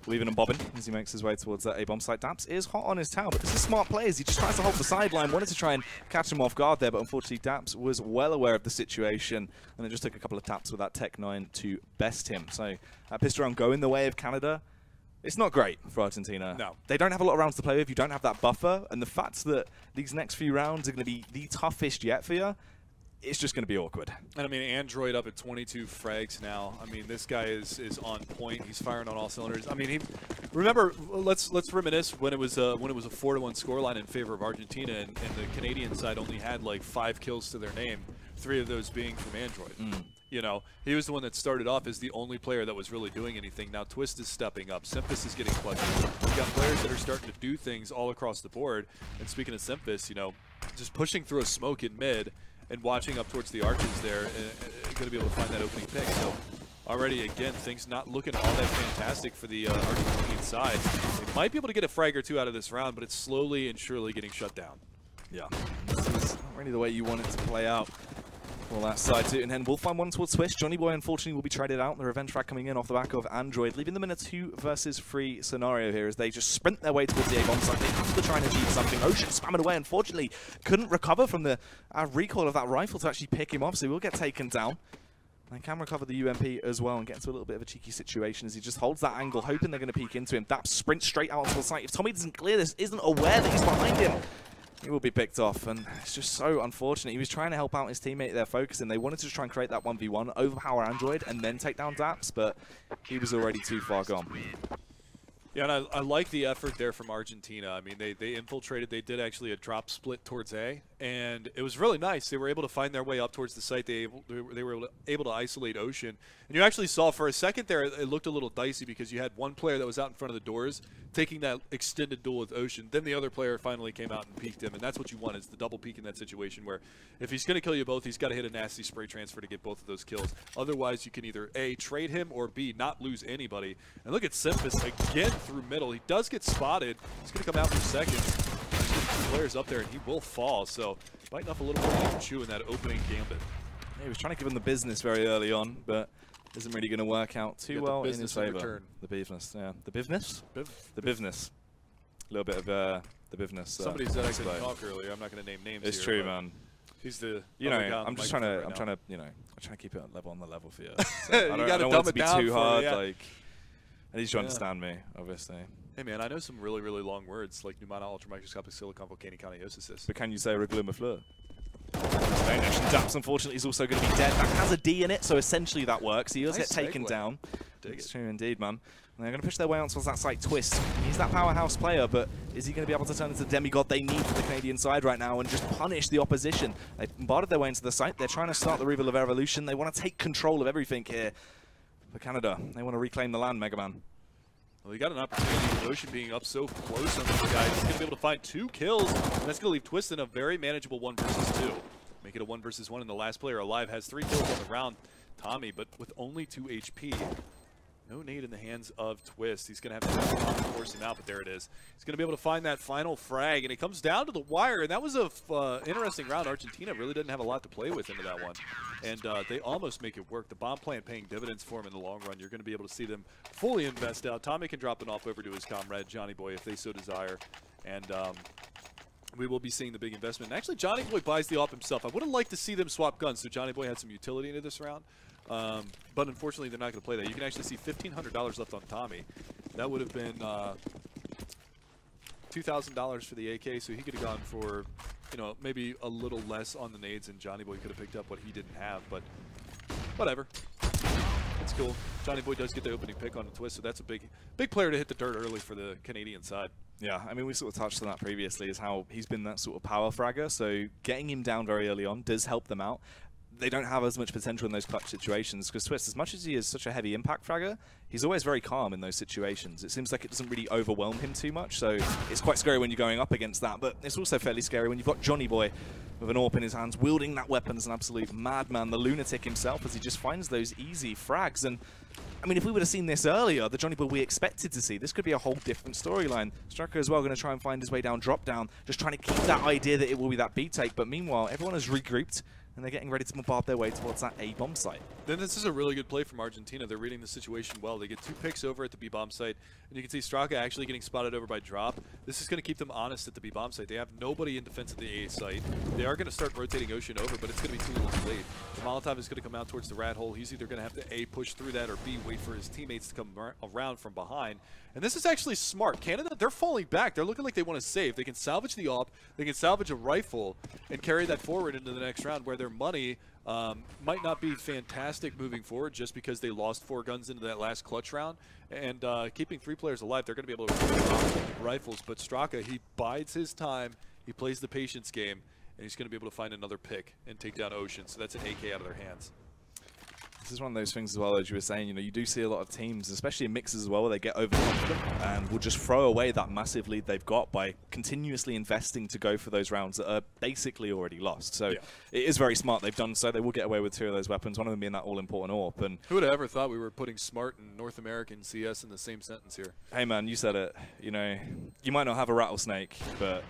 Weaving and bobbing as he makes his way towards that A-bomb site. Daps is hot on his tail, but this is smart plays. He just tries to hold the sideline, wanted to try and catch him off guard there, but unfortunately Daps was well aware of the situation, and it just took a couple of taps with that Tech 9 to best him. So that pistol round going the way of Canada. It's not great for Argentina. No. They don't have a lot of rounds to play with. You don't have that buffer, and the fact that these next few rounds are going to be the toughest yet for you, it's just going to be awkward. And I mean, Android up at 22 frags now. I mean, this guy is on point. He's firing on all cylinders. I mean, remember, let's reminisce when it was a 4-1 scoreline in favor of Argentina, and the Canadian side only had like 5 kills to their name, 3 of those being from Android. You know, he was the one that started off as the only player that was really doing anything. Now Twist is stepping up. Semphis is getting clutches. We've got players that are starting to do things all across the board. And speaking of Semphis, you know, just pushing through a smoke in mid and watching up towards the arches there, going to be able to find that opening pick. So already, again, things not looking all that fantastic for the Argentinian side. They might be able to get a frag or 2 out of this round, but it's slowly and surely getting shut down. Yeah, this is not really the way you want it to play out. Well, that side too, and then we'll find one towards Twist. Johnny Boy, unfortunately, will be traded out. The revenge frag coming in off the back of Android, leaving them in a 2 versus 3 scenario here as they just sprint their way towards the A-bomb site. They have to try and achieve something. Ocean spamming away, unfortunately, couldn't recover from the recoil of that rifle to actually pick him off, so he will get taken down. They can recover the UMP as well and get into a little bit of a cheeky situation as he just holds that angle, hoping they're going to peek into him. That sprint straight out onto the site. If Tommy doesn't clear this, isn't aware that he's behind him, he will be picked off, and it's just so unfortunate. He was trying to help out his teammate there, focusing. They wanted to try and create that 1v1, overpower Android, and then take down Daps, but he was already too far gone. Yeah, and I like the effort there from Argentina. I mean, they infiltrated. They did actually a drop split towards A, and it was really nice. They were able to find their way up towards the site. They were able to isolate Ocean. And you actually saw for a second there, it looked a little dicey because you had one player that was out in front of the doors taking that extended duel with Ocean. Then the other player finally came out and peeked him, and that's what you want is the double peek in that situation where if he's going to kill you both, he's got to hit a nasty spray transfer to get both of those kills. Otherwise, you can either A, trade him, or B, not lose anybody. And look at Semphis again through middle. He does get spotted. He's going to come out for seconds. There's 2 players up there, and he will fall. So biting off a little more to chew in that opening gambit. Yeah, he was trying to give him the business very early on, but isn't really going to work out too well in his favor. The business, yeah. The business? The business. A little bit of the business. Somebody said I couldn't talk earlier. I'm not going to name names. It's true, man. He's the you know, I'm trying to keep it on the level for you. So you I don't want it to be too hard. Yeah. Like, I need you to understand me, obviously. Hey man, I know some really, really long words like pneumata, ultramicroscopic, silicon, volcanic, coniosis. But can you say Reglumafleur? Daps, unfortunately, is also going to be dead. That has a D in it, so essentially that works. He does get taken down. It's true indeed, man. And they're going to push their way on towards that site. Twist. He's that powerhouse player, but is he going to be able to turn into the demigod they need for the Canadian side right now and just punish the opposition? They've bombarded their way into the site. They're trying to start the Reveal of Evolution. They want to take control of everything here. For Canada, they want to reclaim the land, Mega Man. Well, he got an opportunity with Ocean being up so close on this guy. He's going to be able to find 2 kills, and that's going to leave Twist in a very manageable 1 versus 2. Make it a 1 versus 1, and the last player alive has 3 kills on the round, Tommy, but with only 2 HP. No nade in the hands of Twist. He's going to have to force him out, but there it is. He's going to be able to find that final frag, and it comes down to the wire, and that was a interesting round. Argentina really didn't have a lot to play with into that one, and they almost make it work. The bomb plant paying dividends for him in the long run. You're going to be able to see them fully invest out. Tommy can drop it off over to his comrade, Johnny Boy, if they so desire, and we will be seeing the big investment. And actually, Johnny Boy buys the op himself. I would have liked to see them swap guns, so Johnny Boy had some utility into this round. But unfortunately, they're not going to play that. You can actually see $1,500 left on Tommy. That would have been $2,000 for the AK, so he could have gone for, you know, maybe a little less on the nades, and Johnny Boy could have picked up what he didn't have. But whatever, it's cool. Johnny Boy does get the opening pick on the Twist, so that's a big player to hit the dirt early for the Canadian side. Yeah, I mean, we sort of touched on that previously, is how he's been that sort of power fragger, so getting him down very early on does help them out. They don't have as much potential in those clutch situations, because Twist, as much as he is such a heavy impact fragger, he's always very calm in those situations. It seems like it doesn't really overwhelm him too much, so it's quite scary when you're going up against that, but it's also fairly scary when you've got Johnny Boy with an AWP in his hands, wielding that weapon as an absolute madman, the lunatic himself, as he just finds those easy frags. And I mean, if we would have seen this earlier, the Johnny Boy we expected to see, this could be a whole different storyline. Striker as well going to try and find his way down, drop down, just trying to keep that idea that it will be that B take, but meanwhile, everyone has regrouped, and they're getting ready to bombard their way towards that A bomb site. Then this is a really good play from Argentina. They're reading the situation well. They get 2 picks over at the B bomb site, and you can see Straka actually getting spotted over by Drop. This is going to keep them honest at the B bomb site. They have nobody in defense at the A site. They are going to start rotating Ocean over, but it's going to be too little late. The Molotov is going to come out towards the rat hole. He's either going to have to A, push through that, or B, wait for his teammates to come around from behind. And this is actually smart. Canada, they're falling back. They're looking like they want to save. They can salvage the AWP, they can salvage a rifle, and carry that forward into the next round, where their money might not be fantastic moving forward just because they lost 4 guns into that last clutch round. And keeping 3 players alive, they're going to be able to drop rifles. But Straka, he bides his time. He plays the patience game, and he's going to be able to find another pick and take down Ocean. So that's an AK out of their hands. This is one of those things as well, as you were saying, you know, you do see a lot of teams, especially in mixes as well, where they get overconfident and will just throw away that massive lead they've got by continuously investing to go for those rounds that are basically already lost. So yeah, it is very smart they've done so. They will get away with 2 of those weapons, one of them being that all-important AWP. And who would have ever thought we were putting smart and North American CS in the same sentence here? Hey man, you said it. You know, you might not have a rattlesnake, but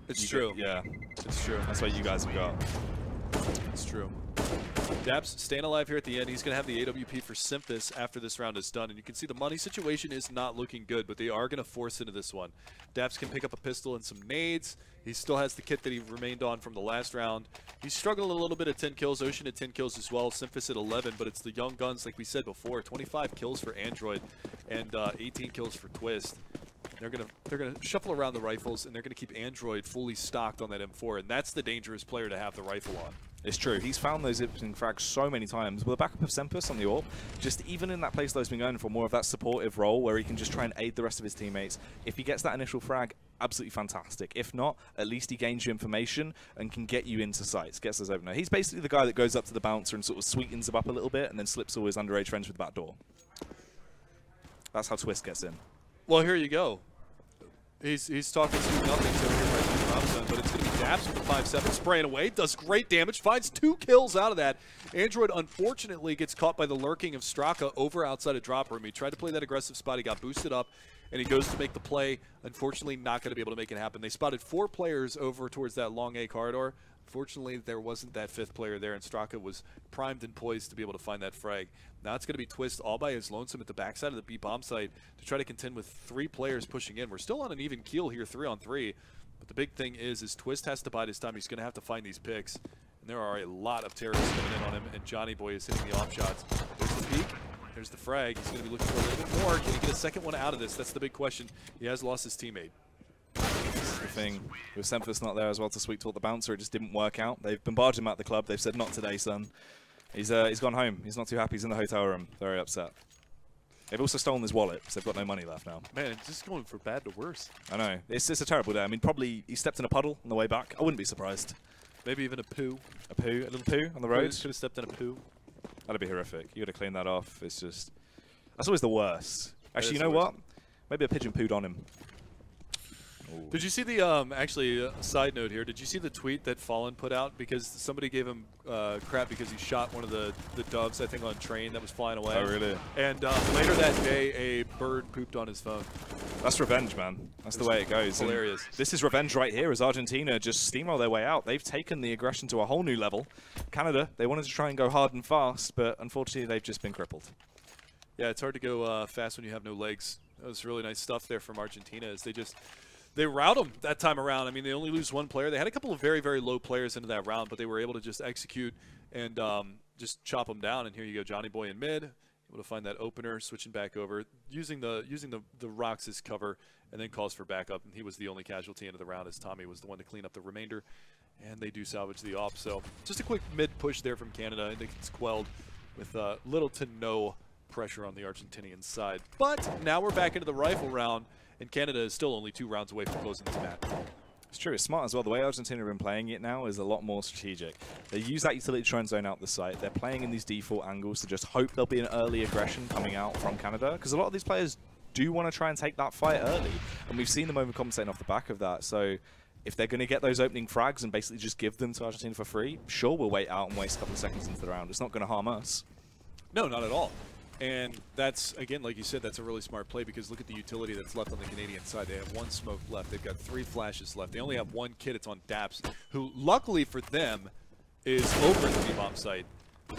it's true. Yeah, it's true. That's what you guys have got. It's true. Daps staying alive here at the end. He's going to have the AWP for Simphis after this round is done. And you can see the money situation is not looking good, but they are going to force into this one. Daps can pick up a pistol and some nades. He still has the kit that he remained on from the last round. He's struggling a little bit at 10 kills. Ocean at 10 kills as well. Simphis at 11, but it's the young guns, like we said before. 25 kills for Android and 18 kills for Twist. They're gonna shuffle around the rifles, and they're gonna keep Android fully stocked on that M4, and that's the dangerous player to have the rifle on. It's true. He's found those opening frags so many times. With a backup of Sempus on the AWP, just even in that place that he's been going for, more of that supportive role where he can just try and aid the rest of his teammates. If he gets that initial frag, absolutely fantastic. If not, at least he gains you information and can get you into sites, gets us over there. He's basically the guy that goes up to the bouncer and sort of sweetens him up a little bit and then slips all his underage friends with the back door. That's how Twist gets in. Well, here you go. He's talking to nothing over here by the drop zone, but it's going to be Daps with the 5-7, spraying away, does great damage, finds 2 kills out of that. Android, unfortunately, gets caught by the lurking of Straka over outside of drop room. He tried to play that aggressive spot, he got boosted up, and he goes to make the play. Unfortunately, not going to be able to make it happen. They spotted 4 players over towards that long A corridor. Fortunately, there wasn't that 5th player there, and Straka was primed and poised to be able to find that frag. Now it's going to be Twist all by his lonesome at the backside of the B bomb site to try to contend with 3 players pushing in. We're still on an even keel here, 3-on-3. But the big thing is Twist has to bide his time. He's going to have to find these picks. And there are a lot of terrorists coming in on him, and Johnny Boy is hitting the off shots. There's the peek. There's the frag. He's going to be looking for a little bit more. Can he get a second one out of this? That's the big question. He has lost his teammate. The thing with Semphis not there as well to sweet talk the bouncer, it just didn't work out. They've bombarded him at the club. They've said, not today, son. He's gone home. He's not too happy. He's in the hotel room. Very upset. They've also stolen his wallet, so they've got no money left now. Man, it's just going from bad to worse. I know. It's a terrible day. I mean, probably he stepped in a puddle on the way back. I wouldn't be surprised. Maybe even a poo. A poo? A little poo on the road? Could have stepped in a poo. That'd be horrific. You got to clean that off. It's just... That's always the worst. Actually, you know what? Maybe a pigeon pooed on him. Did you see the, actually, side note here, did you see the tweet that Fallen put out? Because somebody gave him crap because he shot one of the doves, I think, on train that was flying away. Oh, really? And later that day, a bird pooped on his phone. That's revenge, man. That's the way it goes. Hilarious. And this is revenge right here as Argentina just steamroll their way out. They've taken the aggression to a whole new level. Canada, they wanted to try and go hard and fast, but unfortunately they've just been crippled. Yeah, it's hard to go fast when you have no legs. That was really nice stuff there from Argentina as they rout them that time around. I mean, they only lose one player. They had a couple of very, very low players into that round, but they were able to just execute and just chop them down. And here you go, Johnny Boy in mid, able to find that opener, switching back over, using the rocks as cover, and then calls for backup. And he was the only casualty into the round as Tommy was the one to clean up the remainder. And they do salvage the op. So just a quick mid push there from Canada. I think it's quelled with little to no pressure on the Argentinian side. But now we're back into the rifle round, and Canada is still only 2 rounds away from closing this match. It's true, it's smart as well. The way Argentina have been playing it now is a lot more strategic. They use that utility to try and zone out the site. They're playing in these default angles to just hope there'll be an early aggression coming out from Canada, because a lot of these players do want to try and take that fight early, and we've seen them overcompensating off the back of that. So if they're going to get those opening frags and basically just give them to Argentina for free, sure, we'll wait out and waste a couple of seconds into the round. It's not going to harm us. No, not at all. And that's, again, like you said, that's a really smart play because look at the utility that's left on the Canadian side. They have 1 smoke left. They've got 3 flashes left. They only have 1 kid. It's on Daps, who, luckily for them, is over at the B-bomb site.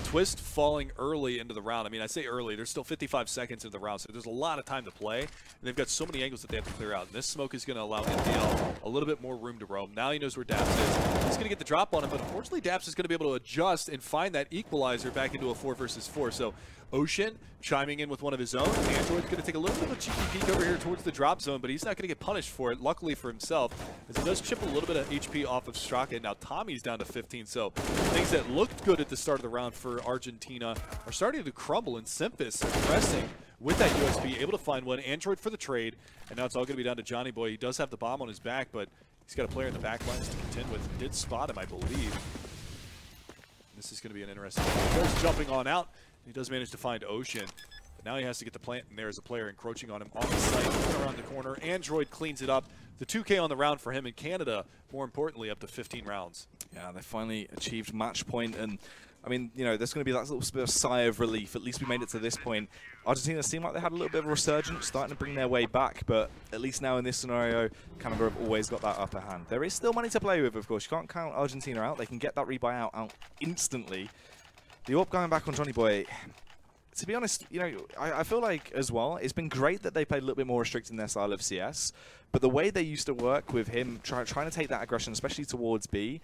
Twist falling early into the round. I mean, I say early. There's still 55 seconds into the round, so there's a lot of time to play. And they've got so many angles that they have to clear out. And this smoke is going to allow NBL a little bit more room to roam. Now he knows where Daps is. He's going to get the drop on him, but unfortunately Daps is going to be able to adjust and find that equalizer back into a 4 versus 4. So Ocean chiming in with one of his own. Android's going to take a little bit of a cheeky peek over here towards the drop zone, but he's not going to get punished for it, luckily for himself, as he does chip a little bit of HP off of Straka. Now Tommy's down to 15, so things that looked good at the start of the round for Argentina are starting to crumble, and Simphis pressing with that USB, able to find one. Android for the trade, and now it's all going to be down to Johnny Boy. He does have the bomb on his back, but he's got a player in the back lines to contend with. Did spot him, I believe. This is going to be an interesting one. He goes jumping on out. He does manage to find Ocean. But now he has to get the plant, and there's a player encroaching on him on the site, around the corner. Android cleans it up. The 2K on the round for him in Canada, more importantly, up to 15 rounds. Yeah, they finally achieved match point, and I mean, you know, there's going to be that little bit of sigh of relief. At least we made it to this point. Argentina seemed like they had a little bit of a resurgence, starting to bring their way back, but at least now in this scenario, Canada have always got that upper hand. There is still money to play with, of course. You can't count Argentina out. They can get that rebuy out instantly. The AWP going back on Johnny Boy, to be honest, you know, I feel like as well, it's been great that they played a little bit more restricted in their style of CS, but the way they used to work with him, trying to take that aggression, especially towards B,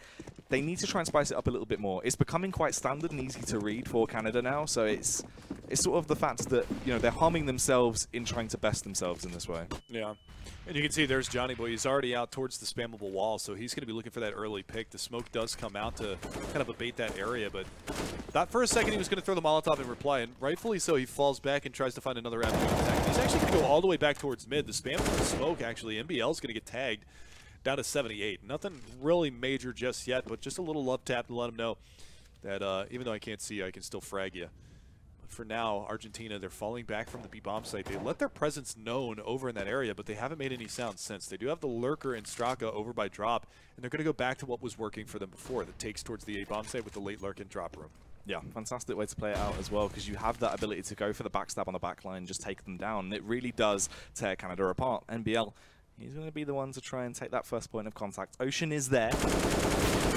they need to try and spice it up a little bit more. It's becoming quite standard and easy to read for Canada now, so it's sort of the fact that, you know, they're harming themselves in trying to best themselves in this way. Yeah. And you can see there's Johnny Boy. He's already out towards the spammable wall, so he's going to be looking for that early pick. The smoke does come out to kind of abate that area, but thought for a second he was going to throw the Molotov in reply, and rightfully so, he falls back and tries to find another avenue of attack. He's actually going to go all the way back towards mid. The spammable smoke, actually, NBL's going to get tagged down to 78. Nothing really major just yet, but just a little love tap to let him know that even though I can't see you, I can still frag you. For now, Argentina, they're falling back from the B-bomb site. They let their presence known over in that area, but they haven't made any sound since. They do have the Lurker and Straka over by drop, and they're going to go back to what was working for them before, the takes towards the A-bomb site with the late Lurk and drop room. Yeah, fantastic way to play it out as well, because you have that ability to go for the backstab on the back line, just take them down. It really does tear Canada apart. NBL, he's going to be the one to try and take that first point of contact. Ocean is there.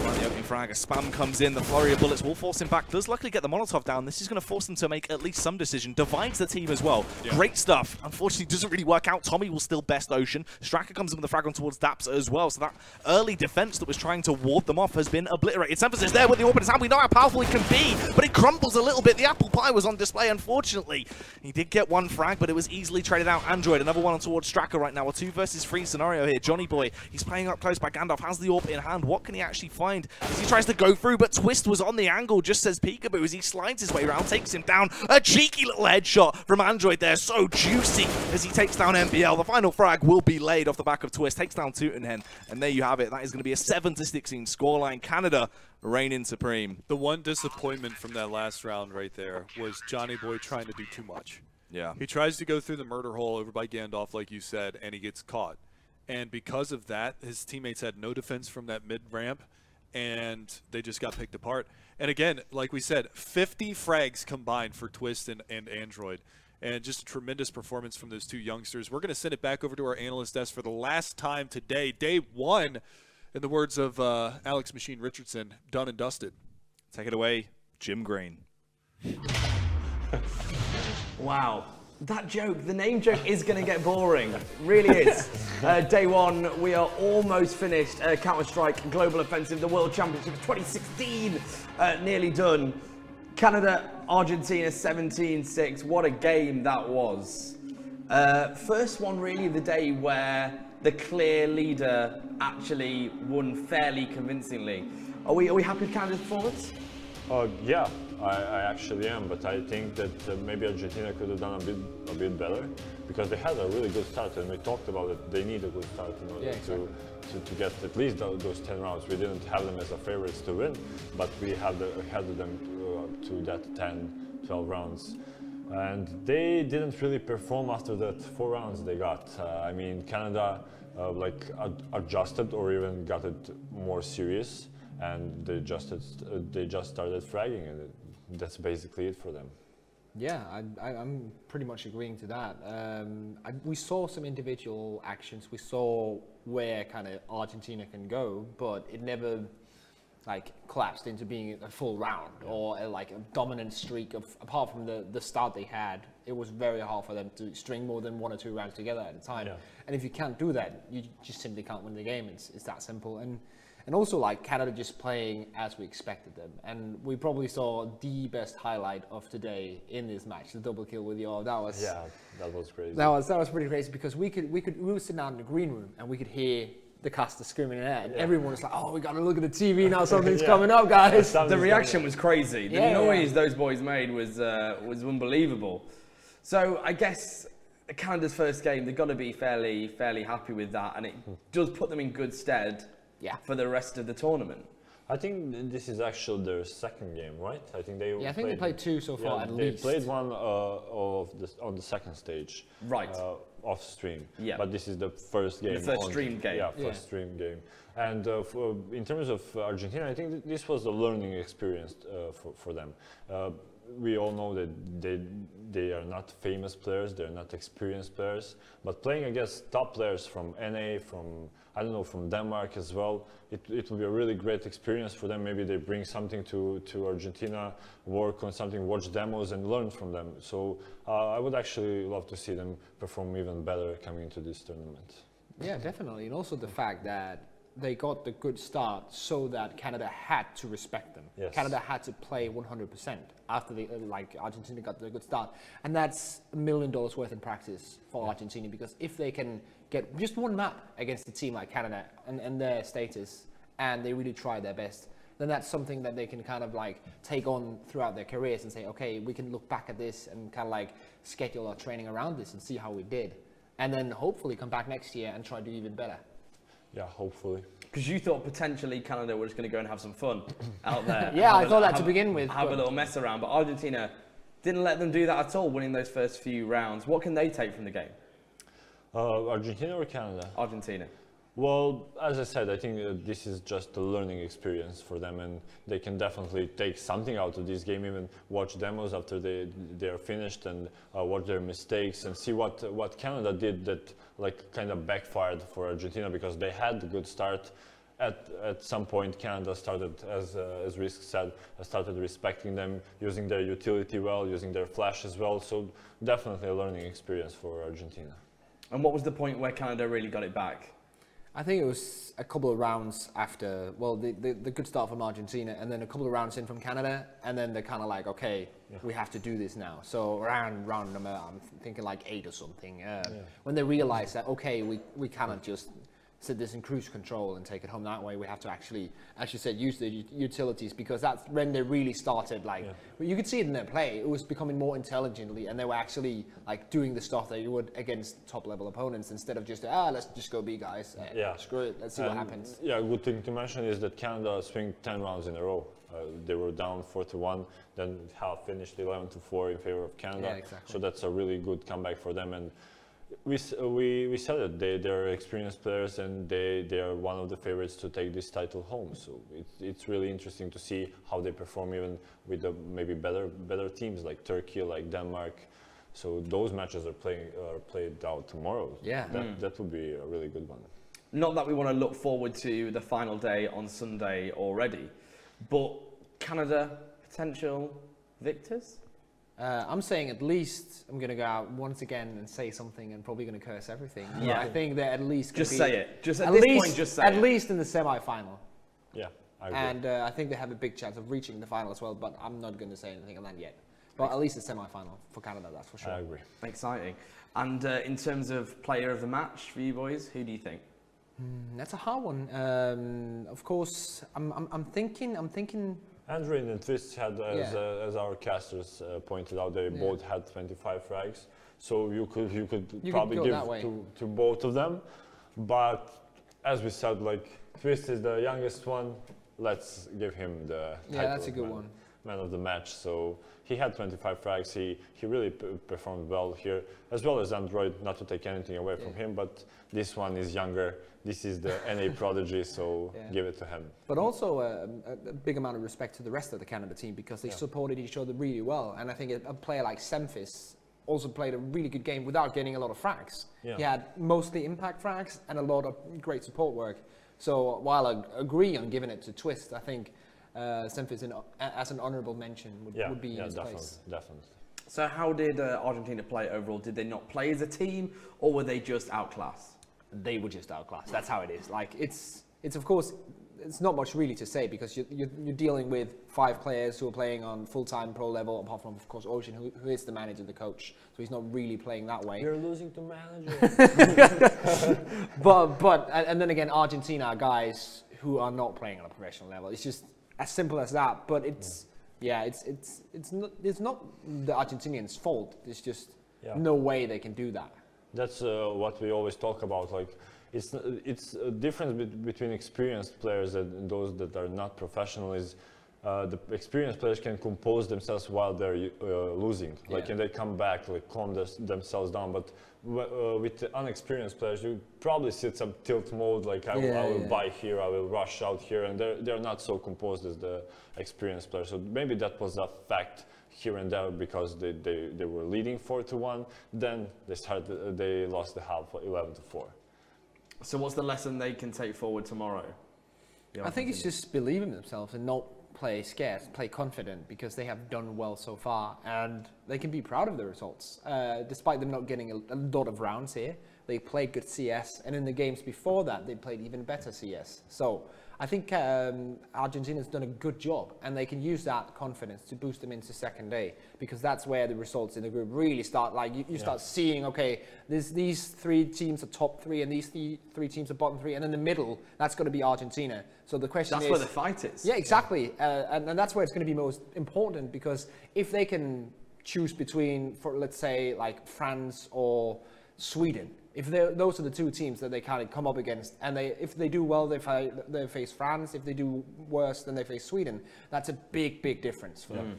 The opening frag, a spam comes in, the flurry of bullets will force him back, does luckily get the Molotov down. This is going to force them to make at least some decision, divides the team as well. Yeah. Great stuff. Unfortunately, doesn't really work out. Tommy will still best Ocean. Straka comes in with the frag on towards Daps as well, so that early defense that was trying to ward them off has been obliterated. Simphis is there with the AWP in his hand. We know how powerful it can be, but it crumbles a little bit. The apple pie was on display, unfortunately. He did get one frag, but it was easily traded out. Android, another one on towards Straka right now. A 2 versus 3 scenario here. Johnny Boy, he's playing up close by Gandalf, has the AWP in hand. What can he actually find as he tries to go through, but Twist was on the angle, just says Peekaboo as he slides his way around, takes him down. A cheeky little headshot from Android there, so juicy as he takes down NBL. The final frag will be laid off the back of Twist, takes down Tootenhen, and there you have it. That is going to be a 7-16 scoreline. Canada reigning supreme. The one disappointment from that last round right there was Johnny Boy trying to do too much. Yeah. He tries to go through the murder hole over by Gandalf, like you said, and he gets caught. And because of that, his teammates had no defense from that mid-ramp, and they just got picked apart. And again, like we said, 50 frags combined for Twist and Android. And just a tremendous performance from those two youngsters. We're going to send it back over to our analyst desk for the last time today. Day one, in the words of Alex Machine Richardson, done and dusted. Take it away, Jim Green. Wow. That joke, the name joke is going to get boring. It really is. Day one, we are almost finished. Counter-Strike Global Offensive, the World Championship 2016, nearly done. Canada, Argentina 17-6. What a game that was. First one really of the day where the clear leader actually won fairly convincingly. Are we happy with Canada's performance? Yeah, I actually am, but I think that maybe Argentina could have done a bit better, because they had a really good start, and we talked about it. They need a good start in order to get at least those 10 rounds. We didn't have them as a favorites to win, but we had them to that 10, 12 rounds. And they didn't really perform after that 4 rounds they got. I mean, Canada adjusted or even got it more serious, and they just started fragging, and that's basically it for them. Yeah, I'm pretty much agreeing to that. We saw some individual actions. We saw where kind of Argentina can go, but it never collapsed into being a full round or a dominant streak. Apart from the start they had, it was very hard for them to string more than 1 or 2 rounds together at a time. Yeah. And if you can't do that, you just simply can't win the game. It's that simple. And also Canada just playing as we expected them. And we probably saw the best highlight of today in this match, the double kill with Yao. That was crazy. That was pretty crazy, because we were sitting out in the green room and we could hear the caster screaming in there, and everyone was like, "Oh, we got to look at the TV now. Something's coming up, guys." The reaction was crazy. The noise those boys made was unbelievable. So I guess Canada's first game, they've got to be fairly happy with that, and it does put them in good stead for the rest of the tournament. I think this is actually their second game, right? I think they they played 2 so far at least. They played one on the second stage, right, off stream. Yeah. But this is the first game. The first stream game. Yeah, first stream game. And in terms of Argentina, I think this was a learning experience for them. We all know that they are not famous players, they're not experienced players, but playing against top players from NA, from Denmark as well, it will be a really great experience for them. Maybe they bring something to Argentina, work on something, watch demos and learn from them. So I would actually love to see them perform even better coming into this tournament. Yeah, definitely. And also the fact that they got the good start so that Canada had to respect them. Yes. Canada had to play 100% after Argentina got the good start. And that's $1 million worth in practice for Argentina, because if they can get just one map against a team like Canada and their status, and they really try their best, then that's something that they can kind of take on throughout their careers and say, okay, we can look back at this and kind of schedule our training around this and see how we did. And then hopefully come back next year and try to do even better. Yeah, hopefully. Because you thought potentially Canada were just going to go and have some fun out there. I thought that to begin with. Have a little mess around, but Argentina didn't let them do that at all, winning those first few rounds. What can they take from the game? Argentina or Canada? Argentina. Well, as I said, I think this is just a learning experience for them, and they can definitely take something out of this game, even watch demos after they are finished, and watch their mistakes and see what Canada did that kind of backfired for Argentina, because they had a good start. At some point, Canada started, as Risk said, started respecting them, using their utility well, using their flash as well. So definitely a learning experience for Argentina. And what was the point where Canada really got it back? I think it was a couple of rounds after, well, the good start from Argentina, and then a couple of rounds in from Canada, and then they're kind of okay, we have to do this now. So round number, I'm thinking 8 or something, when they realized that, okay, we cannot just sit this in cruise control and take it home that way. We have to actually, as you said, use the utilities, because that's when they really started. You could see it in their play. It was becoming more intelligently, and they were actually doing the stuff that you would against top level opponents, instead of just let's just go B, guys. Screw it. Let's see what happens. Yeah, a good thing to mention is that Canada swing 10 rounds in a row. They were down 4-1, then half finished 11-4 in favor of Canada. Yeah, exactly. So that's a really good comeback for them. And we said it. They're experienced players, and they are one of the favorites to take this title home. So it's really interesting to see how they perform, even with the maybe better teams like Turkey, like Denmark. So those matches are played out tomorrow. Yeah, that would be a really good one. Not that we want to look forward to the final day on Sunday already, but Canada potential victors. I'm saying at least I'm going to go out once again and say something and probably going to curse everything. Yeah. I think that at least just be say it. Just at this point, just say at it. least in the semi-final. Yeah, I agree. And I think they have a big chance of reaching the final as well. But I'm not going to say anything on that yet. But at least the semi-final for Canada, that's for sure. I agree. Exciting. And in terms of player of the match for you boys, who do you think? That's a hard one. Of course, I'm thinking. Andrew and Twist had, as our casters pointed out, they both had 25 frags. So you could probably give to both of them. But as we said, like Twist is the youngest one. Let's give him the title that's a good one. Man of the match. So he had 25 frags. He really performed well here, as well as Android. Not to take anything away from him, but this one is younger. This is the NA prodigy, so give it to him. But also a big amount of respect to the rest of the Canada team, because they supported each other really well. And I think a player like Semphis also played a really good game without getting a lot of frags. Yeah. He had mostly impact frags and a lot of great support work. So while I agree on giving it to Twist, I think Semphis as an honourable mention would be in his place. Definitely. So how did Argentina play overall? Did they not play as a team, or were they just outclassed? They were just outclassed. That's how it is. Like it's of course, it's not much really to say, because you're dealing with 5 players who are playing on full-time pro level, apart from of course Ocean, who is the manager, the coach. So he's not really playing that way. You're losing to manager. but and then again, Argentina are guys who are not playing on a professional level. It's just as simple as that. But it's not the Argentinians' fault. It's just no way they can do that. That's what we always talk about. Like, it's a difference between experienced players and those that are not professional. Is the experienced players can compose themselves while they're losing. Like, and they come back, like calm themselves down. But with the unexperienced players, you probably see some tilt mode. Like I will buy here, I will rush out here, and they're not so composed as the experienced players. So maybe that was a fact here and there, because they were leading 4-1, then they lost the half 11-4. So what's the lesson they can take forward tomorrow? I think it's just believing themselves and not play scared, play confident, because they have done well so far, and they can be proud of the results. Despite them not getting a lot of rounds here, they played good CS, and in the games before that, they played even better CS. So I think Argentina's done a good job, and they can use that confidence to boost them into second day, because that's where the results in the group really start. Like you start seeing, okay, these 3 teams are top 3, and these 3 teams are bottom 3, and in the middle, that's going to be Argentina. So the question is, that's where the fight is. Yeah, exactly, and that's where it's going to be most important, because if they can choose between, for let's say, like France or Sweden. If those are the 2 teams that they kind of come up against, and if they do well, they face France. If they do worse, then they face Sweden. That's a big difference for them.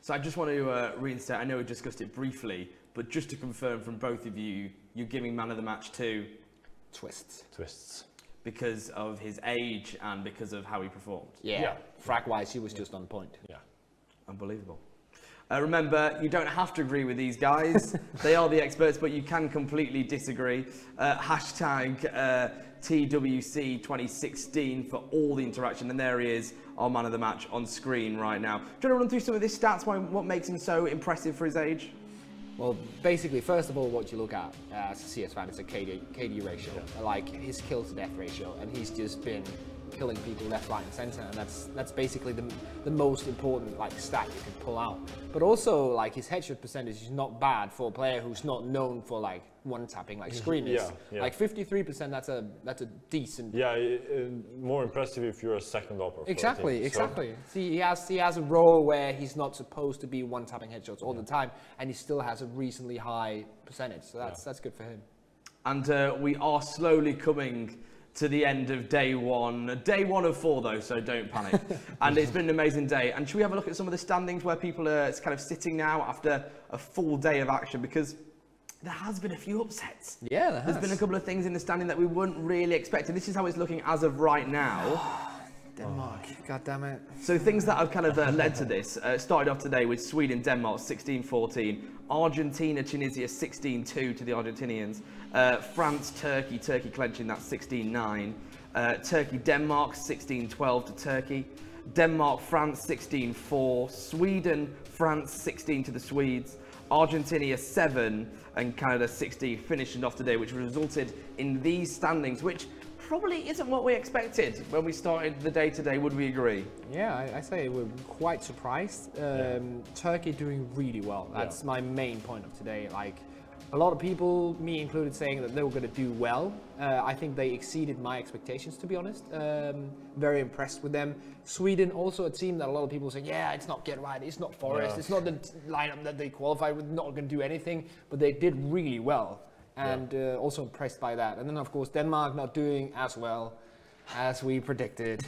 So I just want to reinstate, I know we discussed it briefly, but just to confirm from both of you, you're giving man of the match to Twists. Because of his age and because of how he performed. Yeah. Frag-wise, he was just on point. Yeah. Unbelievable. Remember, you don't have to agree with these guys. They are the experts, but you can completely disagree. Hashtag TWC 2016 for all the interaction. And there he is, our man of the match on screen right now. Do you want to run through some of his stats, what makes him so impressive for his age? Well, basically, first of all, what you look at as a CS fan is a KD ratio, like his kill to death ratio, and he's just been killing people left, right, and center, and that's basically the most important like stat you can pull out. But also, like, his headshot percentage is not bad for a player who's not known for like one tapping like Scream is. Like 53%, that's a decent. Yeah, more impressive if you're a second operator. Exactly. See, he has a role where he's not supposed to be one tapping headshots all the time, and he still has a reasonably high percentage. So that's good for him. And we are slowly coming to the end of day 1. Day 1 of 4 though, so don't panic. And it's been an amazing day. And should we have a look at some of the standings where people are kind of sitting now after a full day of action? Because there has been a few upsets. Yeah, There's been a couple of things in the standing that we weren't really expecting. This is how it's looking as of right now. Denmark, god damn it. So things that have kind of led to this started off today with Sweden, Denmark 16-14, Argentina, Tunisia 16-2 to the Argentinians, France, Turkey clenching that 16-9, Turkey, Denmark 16-12 to Turkey, Denmark, France 16-4, Sweden, France 16 to the Swedes, Argentina 7 and Canada 16 finishing off today, which resulted in these standings, which probably isn't what we expected when we started the day today, would we agree? Yeah, I say we're quite surprised. Turkey doing really well. That's my main point of today. Like, a lot of people, me included, saying that they were going to do well. I think they exceeded my expectations, to be honest. Very impressed with them. Sweden, also a team that a lot of people say, yeah, it's not Get Right, it's not Forest, it's not the lineup that they qualified with, not going to do anything, but they did really well. And also impressed by that. And then, of course, Denmark not doing as well as we predicted.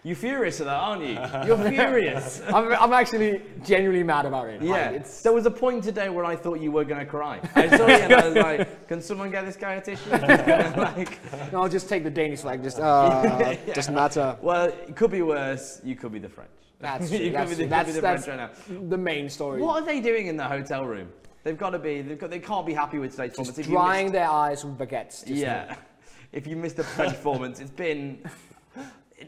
You're furious at that, aren't you? You're furious. I'm actually genuinely mad about it. Yeah, like, there was a point today where I thought you were going to cry. I saw you and I was like, can someone get this guy a tissue? Like, no, I'll just take the Danish flag, just doesn't matter. Well, it could be worse. You could be the French. That's you true. could be the French right now. The main story. What are they doing in the hotel room? They've got to be, they can't be happy with today's performance. Just drying their eyes with baguettes. Yeah. If you missed the French performance, it's been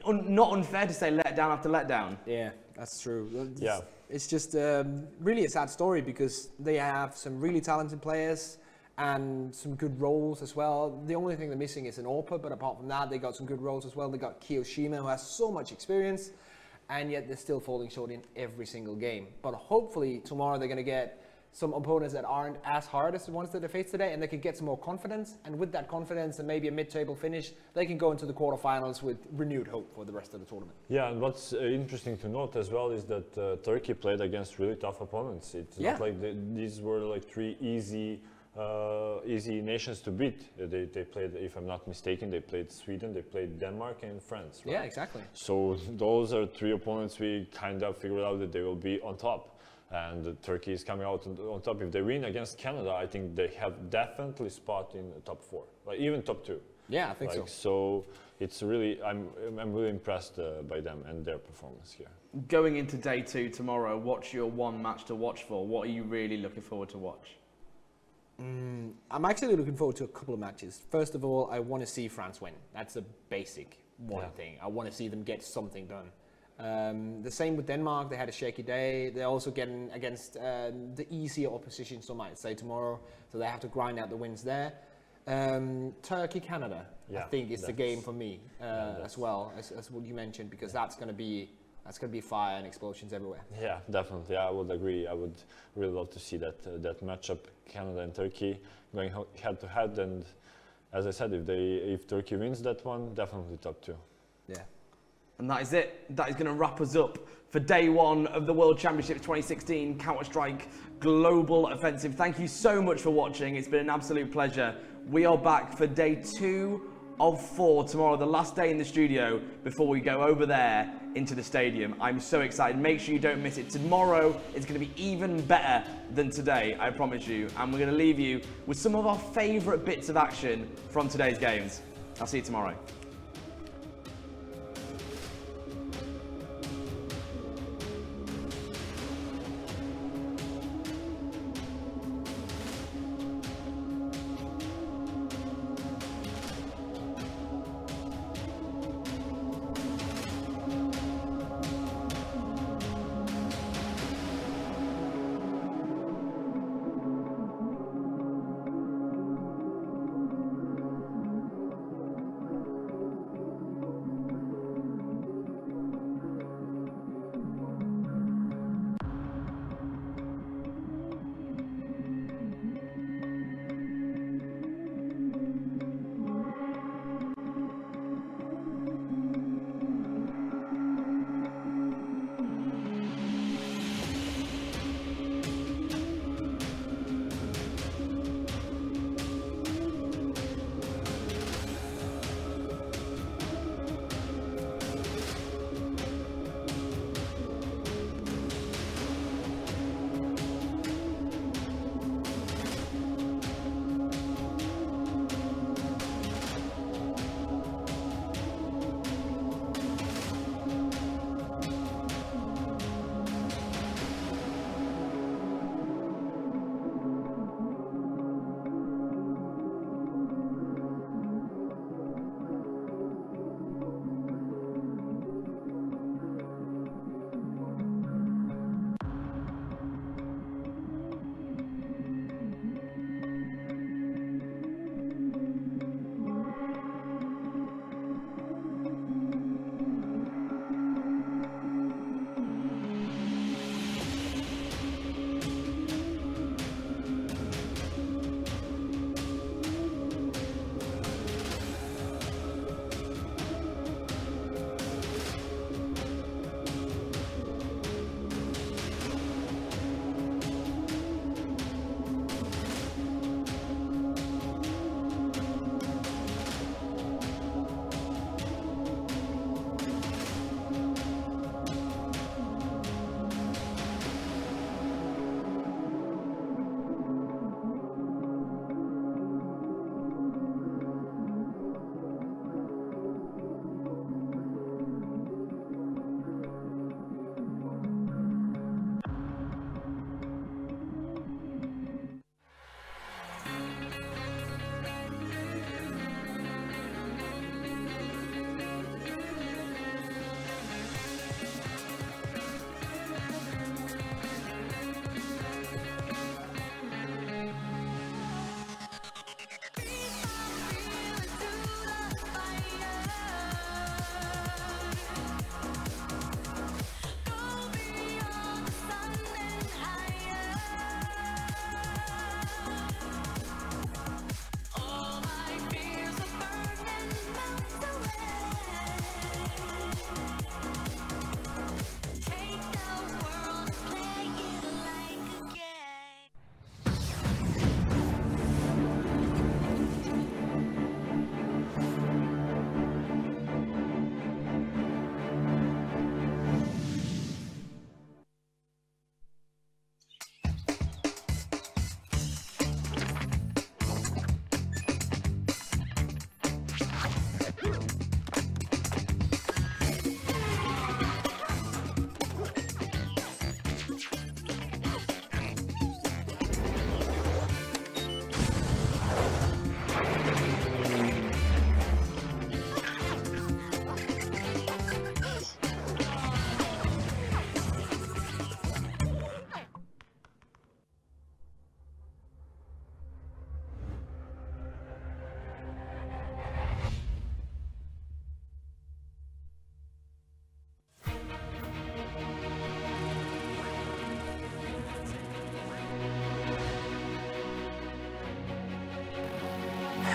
not unfair to say let down after let down. Yeah, that's true. Yeah. It's just really a sad story because they have some really talented players and some good roles as well. The only thing they're missing is an AWPer, but apart from that, they got some good roles as well. They got Kiyoshima, who has so much experience, and yet they're still falling short in every single game. But hopefully tomorrow they're going to get some opponents that aren't as hard as the ones that they faced today, and they can get some more confidence. And with that confidence and maybe a mid-table finish, they can go into the quarterfinals with renewed hope for the rest of the tournament. Yeah, and what's interesting to note as well is that Turkey played against really tough opponents. It's not like these were like three easy nations to beat. They played, if I'm not mistaken, they played Sweden, they played Denmark and France. Right? Yeah, exactly. So those are three opponents we kind of figured out that they will be on top. And Turkey is coming out on top. If they win against Canada, I think they have definitely spot in the top 4, like even top 2. Yeah, I think so. So it's really, I'm really impressed by them and their performance here. Going into day 2 tomorrow, what's your one match to watch for? What are you really looking forward to watch? I'm actually looking forward to a couple of matches. First of all, I want to see France win. That's a basic thing. I want to see them get something done. The same with Denmark. They had a shaky day. They're also getting against the easier opposition, some might say, tomorrow. So they have to grind out the wins there. Turkey, Canada, I think is the game for me as well as what you mentioned, because that's going to be fire and explosions everywhere. Yeah, definitely. I would agree. I would really love to see that matchup, Canada and Turkey, going head to head. And as I said, if Turkey wins that one, definitely top 2. Yeah. And that is it. That is going to wrap us up for day 1 of the World Championships 2016 Counter-Strike Global Offensive. Thank you so much for watching. It's been an absolute pleasure. We are back for day 2 of 4 tomorrow, the last day in the studio before we go over there into the stadium. I'm so excited. Make sure you don't miss it. Tomorrow is going to be even better than today, I promise you. And we're going to leave you with some of our favourite bits of action from today's games. I'll see you tomorrow.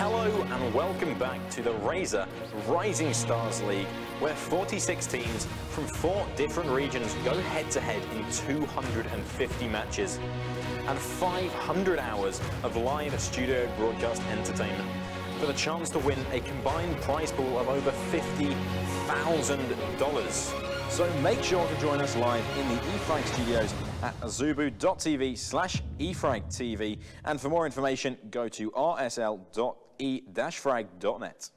Hello and welcome back to the Razor Rising Stars League, where 46 teams from 4 different regions go head-to-head in 250 matches and 500 hours of live studio broadcast entertainment for the chance to win a combined prize pool of over $50,000. So make sure to join us live in the e-frag studios at azubu.tv/efragtv, and for more information go to rsl.e-frag.net.